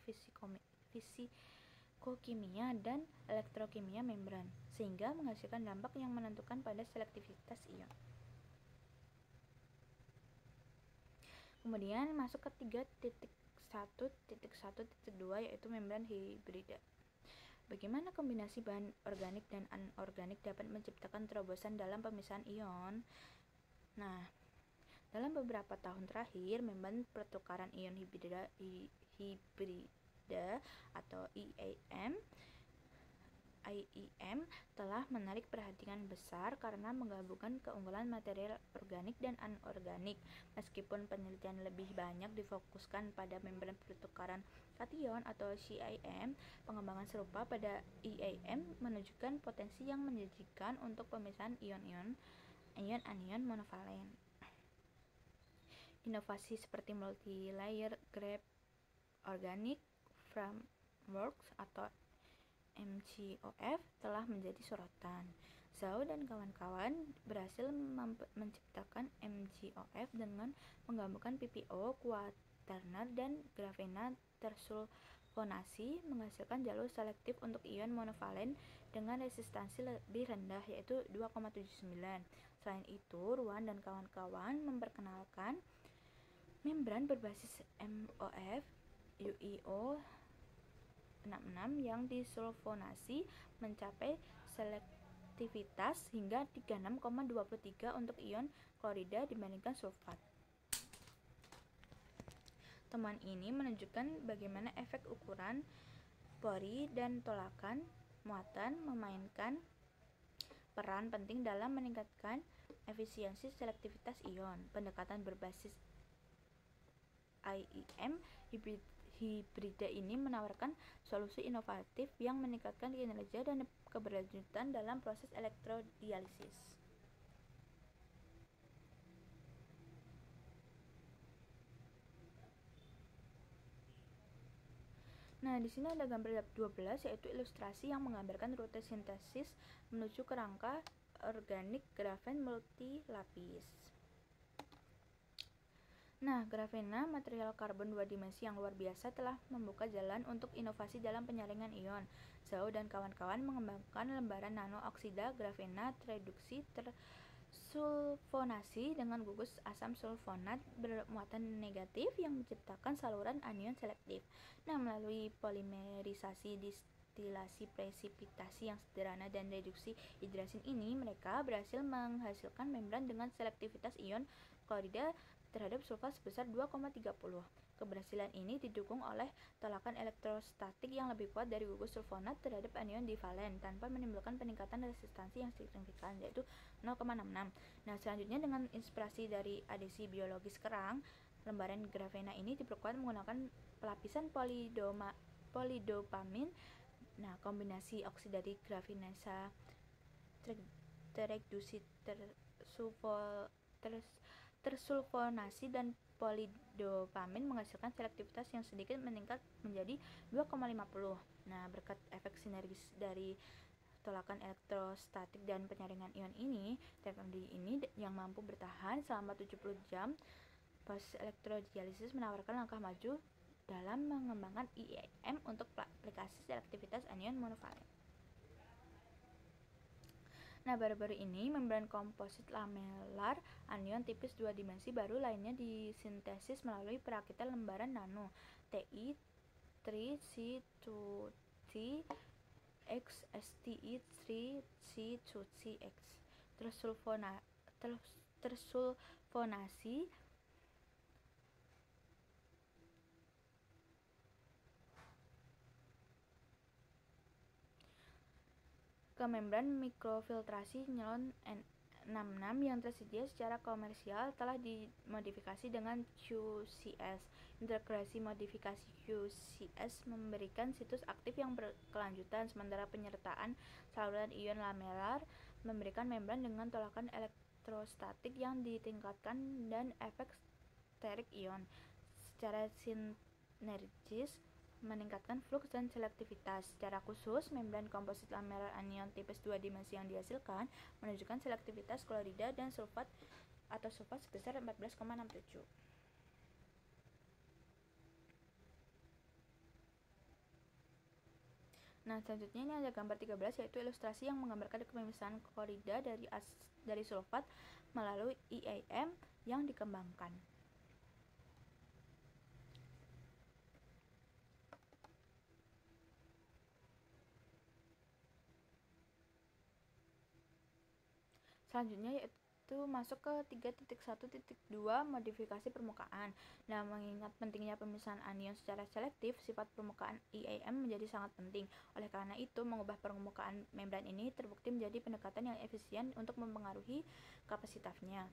fisikokimia dan elektrokimia membran, sehingga menghasilkan dampak yang menentukan pada selektivitas ion. Kemudian masuk ke 3.1.1.2 yaitu membran hibrida. Bagaimana kombinasi bahan organik dan anorganik dapat menciptakan terobosan dalam pemisahan ion? Nah, dalam beberapa tahun terakhir, membran pertukaran ion hibrida atau IEM IEM telah menarik perhatian besar karena menggabungkan keunggulan material organik dan anorganik. Meskipun penelitian lebih banyak difokuskan pada membran pertukaran kation atau CIM, pengembangan serupa pada IEM menunjukkan potensi yang menjanjikan untuk pemisahan ion-anion monofalen. Inovasi seperti multi-layer graph organic frameworks atau MGOF telah menjadi sorotan. Zhao dan kawan-kawan berhasil menciptakan MGOF dengan menggabungkan PPO, quaterner, dan grafena tersulfonasi menghasilkan jalur selektif untuk ion monofalen dengan resistansi lebih rendah yaitu 2,79. Selain itu, Ruan dan kawan-kawan memperkenalkan membran berbasis MOF UIO 66 yang disulfonasi mencapai selektivitas hingga 36,23 untuk ion klorida dibandingkan sulfat. Temuan ini menunjukkan bagaimana efek ukuran pori dan tolakan muatan memainkan peran penting dalam meningkatkan efisiensi selektivitas ion. Pendekatan berbasis IEM hibrida ini menawarkan solusi inovatif yang meningkatkan kinerja dan keberlanjutan dalam proses elektrodialisis. Nah, di sini ada gambar 12 yaitu ilustrasi yang menggambarkan rute sintesis menuju kerangka organik grafen multilapis. Nah, grafena, material karbon 2 dimensi yang luar biasa, telah membuka jalan untuk inovasi dalam penyaringan ion. Zhao dan kawan-kawan mengembangkan lembaran nano oksida grafena tereduksi tersulfonasi dengan gugus asam sulfonat bermuatan negatif yang menciptakan saluran anion selektif. Nah, melalui polimerisasi distilasi presipitasi yang sederhana dan reduksi hidrasin ini, mereka berhasil menghasilkan membran dengan selektivitas ion klorida terhadap sulfat sebesar 2,30. Keberhasilan ini didukung oleh tolakan elektrostatik yang lebih kuat dari gugus sulfonat terhadap anion divalen tanpa menimbulkan peningkatan resistansi yang signifikan yaitu 0,66. Nah, selanjutnya dengan inspirasi dari adesi biologis kerang, lembaran grafena ini diperkuat menggunakan pelapisan polidopamin. Nah, kombinasi oksidasi grafenasa tereduksi tersulfonasi dan polidopamin menghasilkan selektivitas yang sedikit meningkat menjadi 2,50. Nah, berkat efek sinergis dari tolakan elektrostatik dan penyaringan ion ini, teknologi ini yang mampu bertahan selama 70 jam pas elektrodialisis menawarkan langkah maju dalam mengembangkan IEM untuk aplikasi selektivitas anion monofalen. Nah, baru-baru ini membran komposit lamelar anion tipis 2 dimensi baru lainnya disintesis melalui perakitan lembaran nano Ti3C2C X STI3C2CX tersulfonasi ke membran mikrofiltrasi nyelon N66 yang tersedia secara komersial telah dimodifikasi dengan QCS. Integrasi modifikasi QCS memberikan situs aktif yang berkelanjutan, sementara penyertaan saluran ion lamelar memberikan membran dengan tolakan elektrostatik yang ditingkatkan dan efek steric ion. Secara sinergis meningkatkan fluks dan selektivitas. Secara khusus, membran komposit lamelar anion tipis 2 dimensi yang dihasilkan menunjukkan selektivitas klorida dan sulfat atau sulfat sebesar 14,67. Nah, selanjutnya ini ada gambar 13 yaitu ilustrasi yang menggambarkan pemisahan klorida dari sulfat melalui IEM yang dikembangkan. Selanjutnya yaitu itu masuk ke 3.1.2 modifikasi permukaan. Nah, mengingat pentingnya pemisahan anion secara selektif, sifat permukaan IAM menjadi sangat penting. Oleh karena itu, mengubah permukaan membran ini terbukti menjadi pendekatan yang efisien untuk mempengaruhi kapasitasnya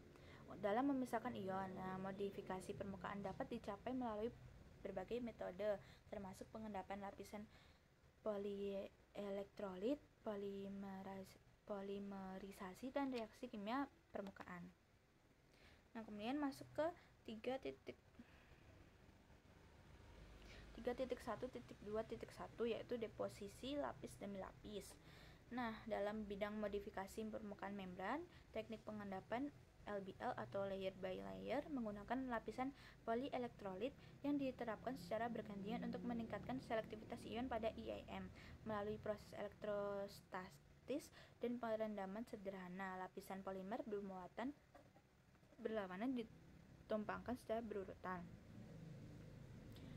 dalam memisahkan ion. Nah, modifikasi permukaan dapat dicapai melalui berbagai metode, termasuk pengendapan lapisan polielektrolit, polimerisasi, dan reaksi kimia permukaan. Nah, kemudian masuk ke 3.1.2.1 yaitu deposisi lapis demi lapis. Nah, dalam bidang modifikasi permukaan membran, teknik pengendapan LBL atau layer by layer menggunakan lapisan polielektrolit yang diterapkan secara bergantian untuk meningkatkan selektivitas ion pada IAM melalui proses elektrostatis dan perendaman sederhana. Lapisan polimer berlawanan ditumpangkan secara berurutan.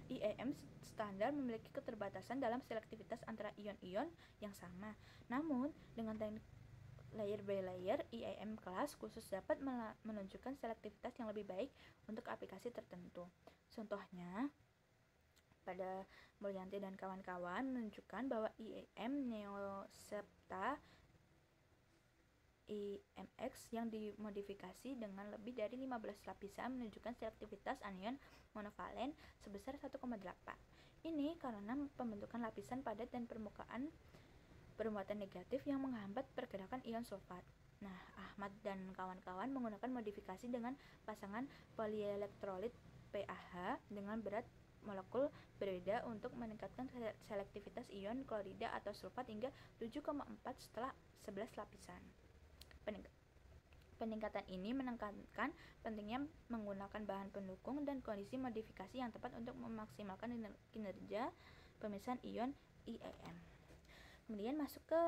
IAM standar memiliki keterbatasan dalam selektivitas antara ion-ion yang sama. Namun, dengan teknik layer by layer, IAM kelas khusus dapat menunjukkan selektivitas yang lebih baik untuk aplikasi tertentu. Contohnya, pada Mulyanti dan kawan-kawan menunjukkan bahwa IAM Neosepta IMX yang dimodifikasi dengan lebih dari 15 lapisan menunjukkan selektivitas anion monovalen sebesar 1,8. Ini karena pembentukan lapisan padat dan permukaan bermuatan negatif yang menghambat pergerakan ion sulfat. Nah, Ahmad dan kawan-kawan menggunakan modifikasi dengan pasangan polielektrolit PAH dengan berat molekul berbeda untuk meningkatkan selektivitas ion klorida atau sulfat hingga 7,4 setelah 11 lapisan. Peningkatan ini menekankan pentingnya menggunakan bahan pendukung dan kondisi modifikasi yang tepat untuk memaksimalkan kinerja pemisahan ion IAM. Kemudian masuk ke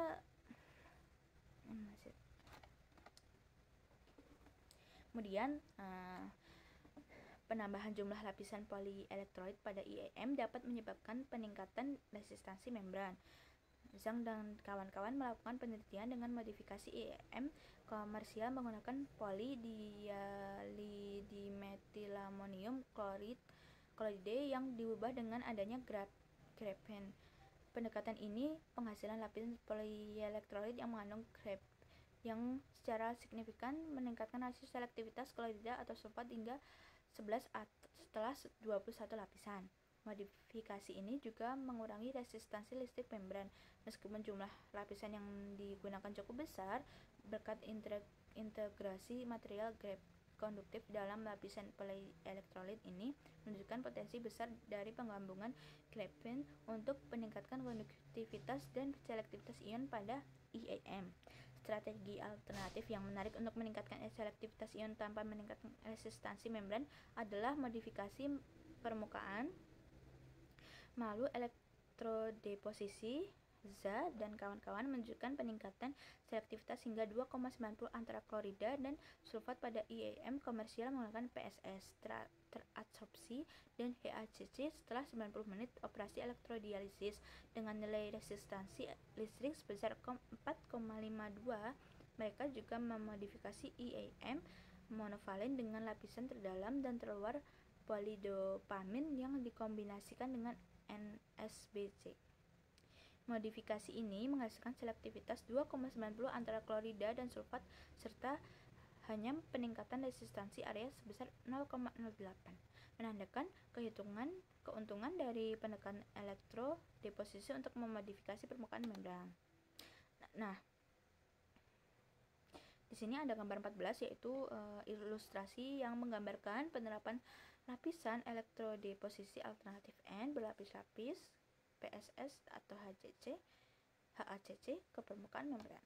penambahan jumlah lapisan polielektrolit pada IAM dapat menyebabkan peningkatan resistansi membran. Zhang dan kawan-kawan melakukan penelitian dengan modifikasi IAM komersial menggunakan polydimetilamonium kloride yang diubah dengan adanya grafen. Pendekatan ini penghasilan lapisan polielektrolit yang mengandung graf yang secara signifikan meningkatkan rasio selektivitas klorida atau sulfat hingga 11 setelah 21 lapisan. Modifikasi ini juga mengurangi resistansi listrik membran meskipun jumlah lapisan yang digunakan cukup besar berkat integrasi material graf konduktif dalam lapisan polielektrolit ini menunjukkan potensi besar dari penggabungan grafen untuk meningkatkan konduktivitas dan selektivitas ion pada IAM. Strategi alternatif yang menarik untuk meningkatkan selektivitas ion tanpa meningkatkan resistansi membran adalah modifikasi permukaan melalui elektrodeposisi. Za dan kawan-kawan menunjukkan peningkatan selektivitas hingga 2,90 antara klorida dan sulfat pada IAM komersial menggunakan PSS terabsorpsi dan HACC setelah 90 menit operasi elektrodialisis dengan nilai resistansi listrik sebesar 4,52. Mereka juga memodifikasi IAM monovalen dengan lapisan terdalam dan terluar polidopamin yang dikombinasikan dengan NSBC. Modifikasi ini menghasilkan selektivitas 2,90 antara klorida dan sulfat serta hanya peningkatan resistansi area sebesar 0,08, menandakan keuntungan dari pendekatan elektrodeposisi untuk memodifikasi permukaan membran. Nah, di sini ada gambar 14 yaitu ilustrasi yang menggambarkan penerapan lapisan elektrodeposisi alternatif N berlapis-lapis PSS atau HACC ke permukaan membran.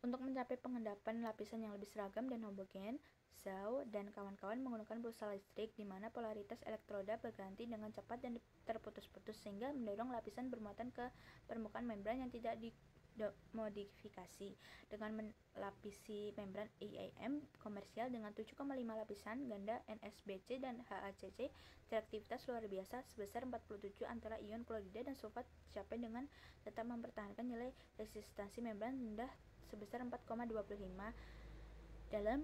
Untuk mencapai pengendapan lapisan yang lebih seragam dan homogen, Zhao dan kawan-kawan menggunakan pulsa listrik di mana polaritas elektroda berganti dengan cepat dan terputus-putus sehingga mendorong lapisan bermuatan ke permukaan membran yang tidak modifikasi dengan melapisi membran IAM komersial dengan 7,5 lapisan ganda NSBC dan HACC. Reaktivitas luar biasa sebesar 47 antara ion klorida dan sulfat dicapai dengan tetap mempertahankan nilai resistansi membran rendah sebesar 4,25 dalam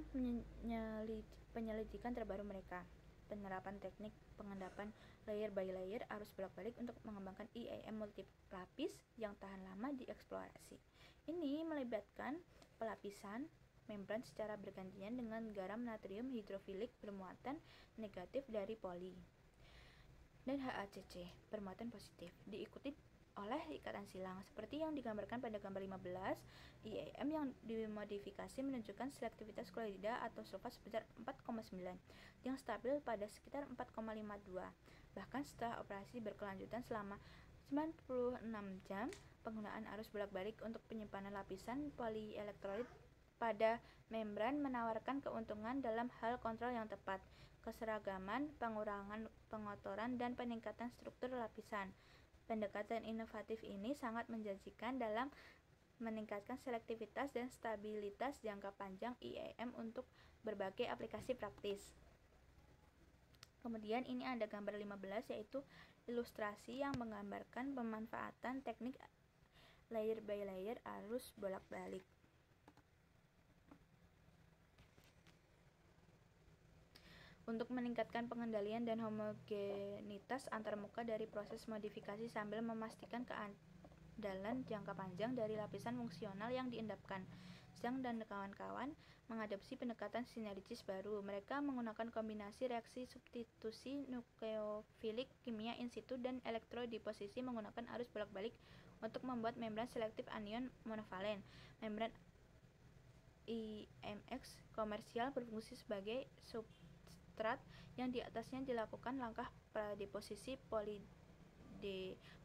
penyelidikan terbaru mereka. Penerapan teknik pengendapan layer by layer arus bolak-balik untuk mengembangkan IAM multilapis yang tahan lama dieksplorasi. Ini melibatkan pelapisan membran secara bergantian dengan garam natrium hidrofilik bermuatan negatif dari poli dan HACC bermuatan positif, diikuti oleh ikatan silang seperti yang digambarkan pada gambar 15. IAM yang dimodifikasi menunjukkan selektivitas klorida atau sulfat sebesar 4,9 yang stabil pada sekitar 4,52. Bahkan setelah operasi berkelanjutan selama 96 jam, penggunaan arus bolak-balik untuk penyimpanan lapisan polielektrolit pada membran menawarkan keuntungan dalam hal kontrol yang tepat, keseragaman, pengurangan pengotoran, dan peningkatan struktur lapisan. Pendekatan inovatif ini sangat menjanjikan dalam meningkatkan selektivitas dan stabilitas jangka panjang IAM untuk berbagai aplikasi praktis. Kemudian ini ada gambar 15, yaitu ilustrasi yang menggambarkan pemanfaatan teknik layer by layer arus bolak-balik. Untuk meningkatkan pengendalian dan homogenitas antarmuka dari proses modifikasi sambil memastikan keandalan jangka panjang dari lapisan fungsional yang diendapkan. Zhang dan kawan-kawan mengadopsi pendekatan sinergis baru. Mereka menggunakan kombinasi reaksi substitusi nukleofilik kimia in situ dan elektrodeposisi menggunakan arus bolak-balik untuk membuat membran selektif anion monovalen. Membran IMX komersial berfungsi sebagai substrat yang di atasnya dilakukan langkah pradeposisi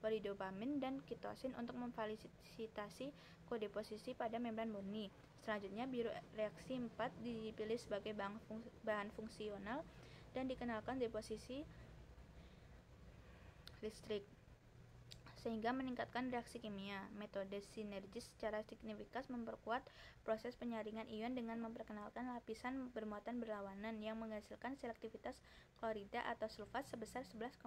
polidopamin dan kitosin untuk memfasilitasi kodeposisi pada membran murni. Selanjutnya, biru reaksi 4 dipilih sebagai bahan fungsional dan dikenalkan deposisi listrik sehingga meningkatkan reaksi kimia. Metode sinergis secara signifikan memperkuat proses penyaringan ion dengan memperkenalkan lapisan bermuatan berlawanan yang menghasilkan selektivitas klorida atau sulfat sebesar 11,85,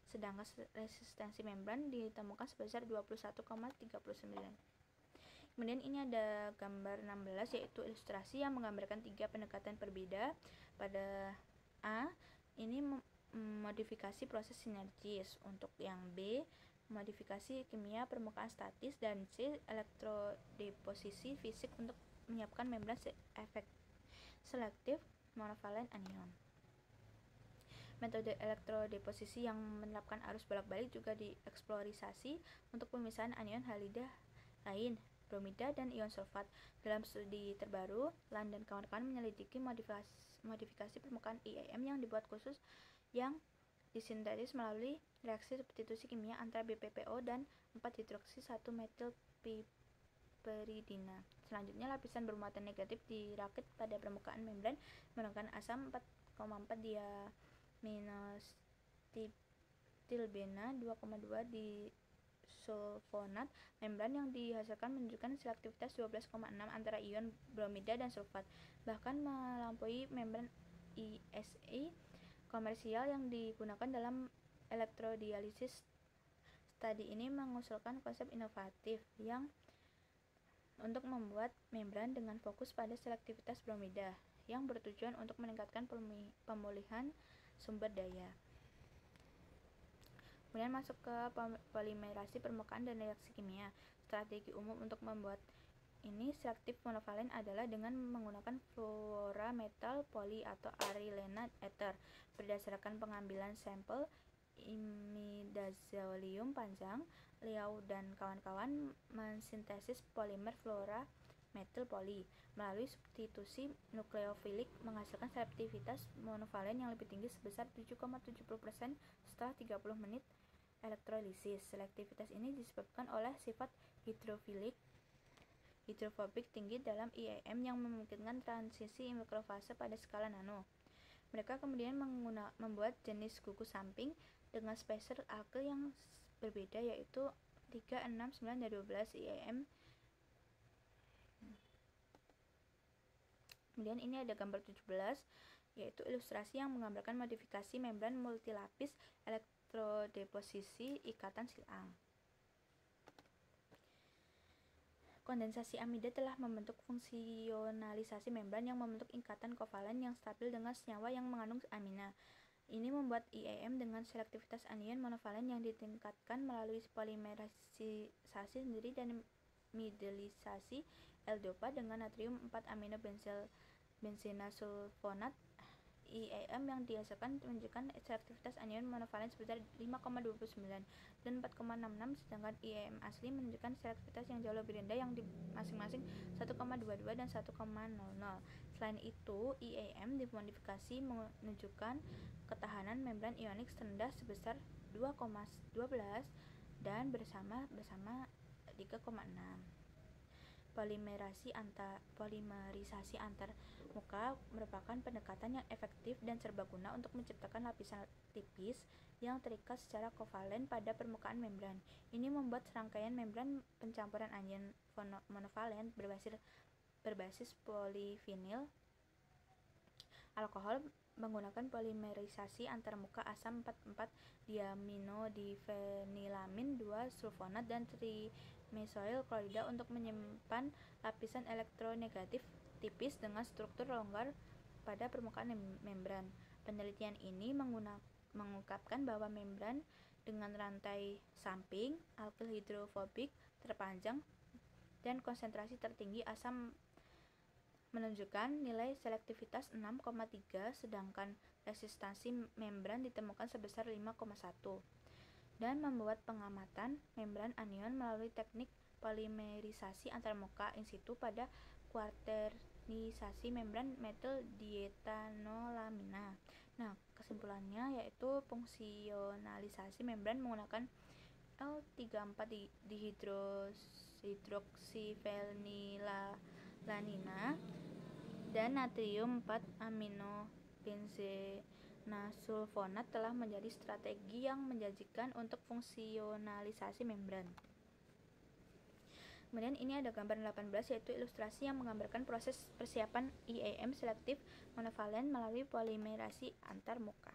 sedangkan resistansi membran ditemukan sebesar 21,39. Kemudian ini ada gambar 16, yaitu ilustrasi yang menggambarkan 3 pendekatan berbeda. Pada A, ini modifikasi proses sinergis. Untuk yang B, modifikasi kimia permukaan statis, dan C, elektrodeposisi fisik untuk menyiapkan membran efek selektif monovalen anion. Metode elektrodeposisi yang menerapkan arus bolak-balik juga dieksplorasi untuk pemisahan anion halida lain, bromida dan ion sulfat. Dalam studi terbaru, Lan dan kawan-kawan menyelidiki modifikasi permukaan IAM yang dibuat khusus yang disintetis melalui reaksi substitusi kimia antara BPPO dan 4-hidroksi-1-metilpiperidina. Selanjutnya, lapisan bermuatan negatif dirakit pada permukaan membran menggunakan asam 4,4 diaminosilbena 2,2 disulfonat. Membran yang dihasilkan menunjukkan selektivitas 12,6 antara ion bromida dan sulfat, bahkan melampaui membran ISA komersial yang digunakan dalam elektrodialisis. Studi ini mengusulkan konsep inovatif yang untuk membuat membran dengan fokus pada selektivitas bromida yang bertujuan untuk meningkatkan pemulihan sumber daya. Kemudian masuk ke polimerasi permukaan dan reaksi kimia. Strategi umum untuk membuat ini selektif monovalen adalah dengan menggunakan fluora metal poli atau arilena ether. Berdasarkan pengambilan sampel imidazolium panjang, Liao dan kawan-kawan mensintesis polimer fluora metal poli melalui substitusi nukleofilik menghasilkan selektivitas monovalen yang lebih tinggi sebesar 7,70% setelah 30 menit elektrolisis. Selektivitas ini disebabkan oleh sifat hidrofobik tinggi dalam IAM yang memungkinkan transisi mikrofase pada skala nano. Mereka kemudian membuat jenis gugus samping dengan spacer alkyl yang berbeda, yaitu 3, 6, 9, dan 12 IEM. Kemudian ini ada gambar 17, yaitu ilustrasi yang menggambarkan modifikasi membran multilapis elektrodeposisi ikatan silang. Kondensasi amida telah membentuk fungsionalisasi membran yang membentuk ikatan kovalen yang stabil dengan senyawa yang mengandung amina. Ini membuat IEM dengan selektivitas anion monovalen yang ditingkatkan melalui polimerisasi sendiri dan midelisasi L-dopa dengan natrium 4 amino benzenasulfonat. IEM yang dihasilkan menunjukkan selektivitas anion monovalen sebesar 5,29 dan 4,66, sedangkan IEM asli menunjukkan selektivitas yang jauh lebih rendah yang di masing-masing 1,22 dan 1,00. Selain itu, IEM dimodifikasi menunjukkan ketahanan membran ionik rendah sebesar 2,12 dan bersama 3,6. Polimerisasi antar muka merupakan pendekatan yang efektif dan serbaguna untuk menciptakan lapisan tipis yang terikat secara kovalen pada permukaan membran. Ini membuat serangkaian membran pencampuran anion monovalen berbasis polivinil alkohol menggunakan polimerisasi antar muka asam 4,4 diaminodifenilamin 2 sulfonat dan trimethyl klorida untuk menyimpan lapisan elektronegatif tipis dengan struktur longgar pada permukaan membran. Penelitian ini mengungkapkan bahwa membran dengan rantai samping alkil hidrofobik terpanjang dan konsentrasi tertinggi asam menunjukkan nilai selektivitas 6,3, sedangkan resistansi membran ditemukan sebesar 5,1, dan membuat pengamatan membran anion melalui teknik polimerisasi antarmuka in situ pada kuaternisasi membran metil dietanolamina. Nah, kesimpulannya yaitu fungsionalisasi membran menggunakan L34 dihidroksifenilalanina dan natrium 4 amino benzenasulfonat telah menjadi strategi yang menjanjikan untuk fungsionalisasi membran. Kemudian ini ada gambar 18, yaitu ilustrasi yang menggambarkan proses persiapan IEM selektif monovalen melalui polimerasi antar muka.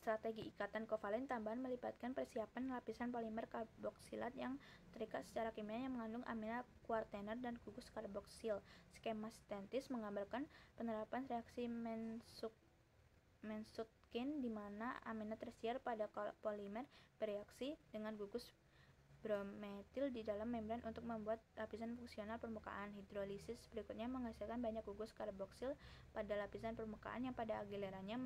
Strategi ikatan kovalen tambahan melibatkan persiapan lapisan polimer karboksilat yang terikat secara kimia yang mengandung amina kuartener dan gugus karboksil. Skema sintetis menggambarkan penerapan reaksi Mensutkin di mana amina tersiar pada polimer bereaksi dengan gugus brometil di dalam membran untuk membuat lapisan fungsional permukaan. Hidrolisis berikutnya menghasilkan banyak gugus karboksil pada lapisan permukaan yang pada gilirannya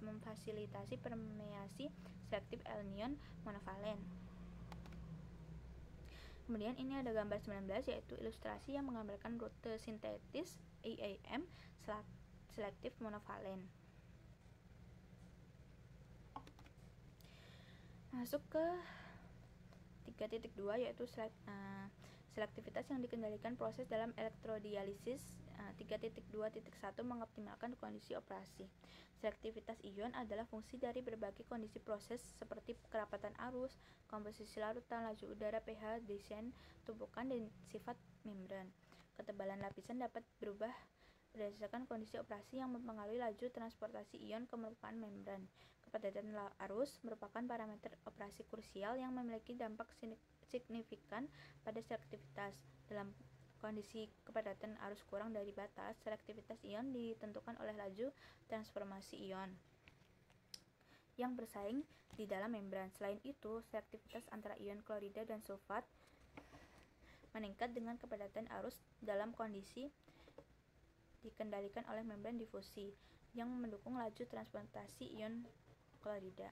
memfasilitasi permeasi selektif anion monovalen. Kemudian ini ada gambar 19, yaitu ilustrasi yang menggambarkan rute sintetis IEM selektif monovalen. Masuk ke 3.2, yaitu selektivitas yang dikendalikan proses dalam elektrodialisis. 3.2.1 mengoptimalkan kondisi operasi. Selektivitas ion adalah fungsi dari berbagai kondisi proses seperti kerapatan arus, komposisi larutan, laju udara, pH, desain tumpukan, dan sifat membran. Ketebalan lapisan dapat berubah berdasarkan kondisi operasi yang mempengaruhi laju transportasi ion ke permukaan membran. Kepadatan arus merupakan parameter operasi krusial yang memiliki dampak signifikan pada selektivitas. Dalam kondisi kepadatan arus kurang dari batas, selektivitas ion ditentukan oleh laju transformasi ion yang bersaing di dalam membran. Selain itu, selektivitas antara ion klorida dan sulfat meningkat dengan kepadatan arus dalam kondisi dikendalikan oleh membran difusi yang mendukung laju transportasi ion klorida.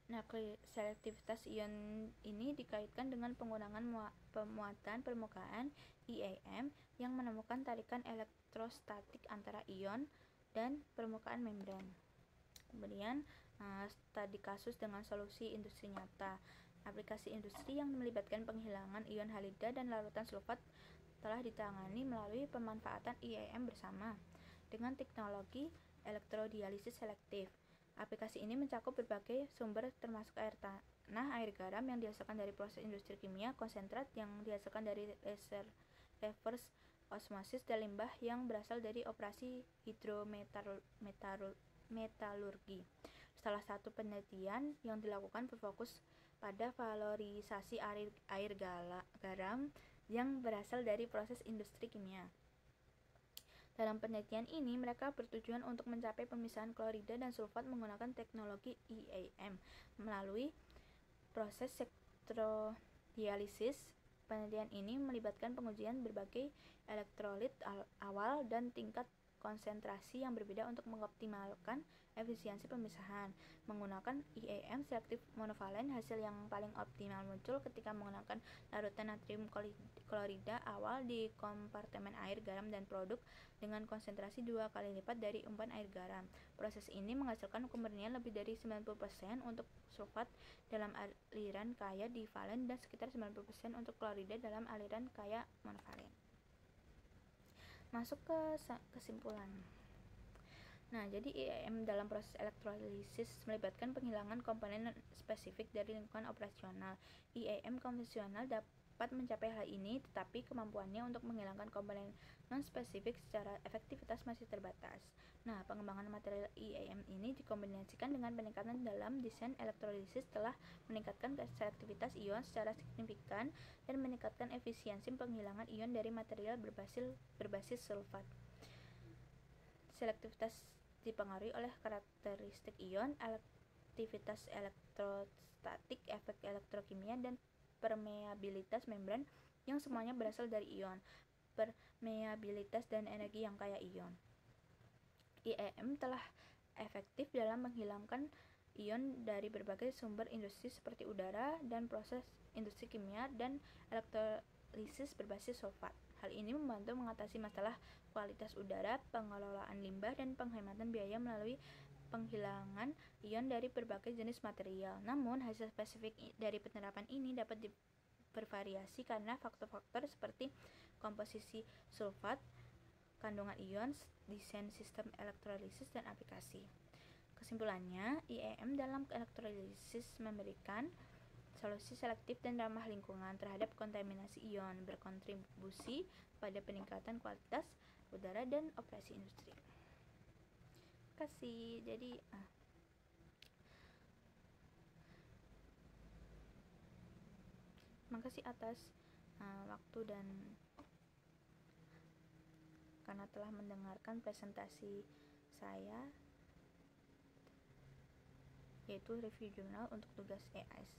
Nah, selektivitas ion ini dikaitkan dengan penggunaan pemuatan permukaan IEM yang menemukan tarikan elektrostatik antara ion dan permukaan membran. Kemudian, studi kasus dengan solusi industri nyata. Aplikasi industri yang melibatkan penghilangan ion halida dan larutan sulfat telah ditangani melalui pemanfaatan IEM bersama dengan teknologi elektrodialisis selektif. Aplikasi ini mencakup berbagai sumber termasuk air tanah, air garam yang dihasilkan dari proses industri kimia, konsentrat yang dihasilkan dari reverse osmosis, dan limbah yang berasal dari operasi hidrometalurgi. Salah satu penelitian yang dilakukan berfokus pada valorisasi air garam yang berasal dari proses industri kimia. Dalam penelitian ini, mereka bertujuan untuk mencapai pemisahan klorida dan sulfat menggunakan teknologi EAM melalui proses sektrodialisis. Penelitian ini melibatkan pengujian berbagai elektrolit awal dan tingkat konsentrasi yang berbeda untuk mengoptimalkan efisiensi pemisahan. Menggunakan EAM selektif monovalen, hasil yang paling optimal muncul ketika menggunakan larutan natrium klorida awal di kompartemen air garam dan produk dengan konsentrasi 2 kali lipat dari umpan air garam. Proses ini menghasilkan kemurnian lebih dari 90% untuk sulfat dalam aliran kaya divalen dan sekitar 90% untuk klorida dalam aliran kaya monovalen. Masuk ke kesimpulan. Nah, jadi EAM dalam proses elektrolisis melibatkan penghilangan komponen spesifik dari lingkungan operasional. EAM konvensional dapat mencapai hal ini, tetapi kemampuannya untuk menghilangkan komponen non-spesifik secara efektivitas masih terbatas. Nah, pengembangan material EAM ini dikombinasikan dengan peningkatan dalam desain elektrolisis telah meningkatkan selektivitas ion secara signifikan dan meningkatkan efisiensi penghilangan ion dari material berbasis sulfat. Selektivitas dipengaruhi oleh karakteristik ion, aktivitas elektrostatik, efek elektrokimia, dan permeabilitas membran yang semuanya berasal dari ion, permeabilitas, dan energi yang kaya ion. EAM telah efektif dalam menghilangkan ion dari berbagai sumber industri seperti udara dan proses industri kimia dan elektrolisis berbasis sulfat. Hal ini membantu mengatasi masalah kualitas udara, pengelolaan limbah, dan penghematan biaya melalui penghilangan ion dari berbagai jenis material. Namun, hasil spesifik dari penerapan ini dapat bervariasi karena faktor-faktor seperti komposisi sulfat, kandungan ion, desain sistem elektrolisis, dan aplikasi. Kesimpulannya, EAM dalam elektrolisis memberikan solusi selektif dan ramah lingkungan terhadap kontaminasi ion, berkontribusi pada peningkatan kualitas udara dan operasi industri. Terima kasih. Jadi terima kasih atas waktu dan karena telah mendengarkan presentasi saya, yaitu review jurnal untuk tugas EAS.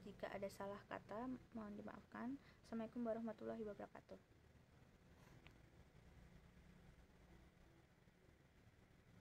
Jika ada salah kata, mohon dimaafkan. Assalamualaikum warahmatullahi wabarakatuh.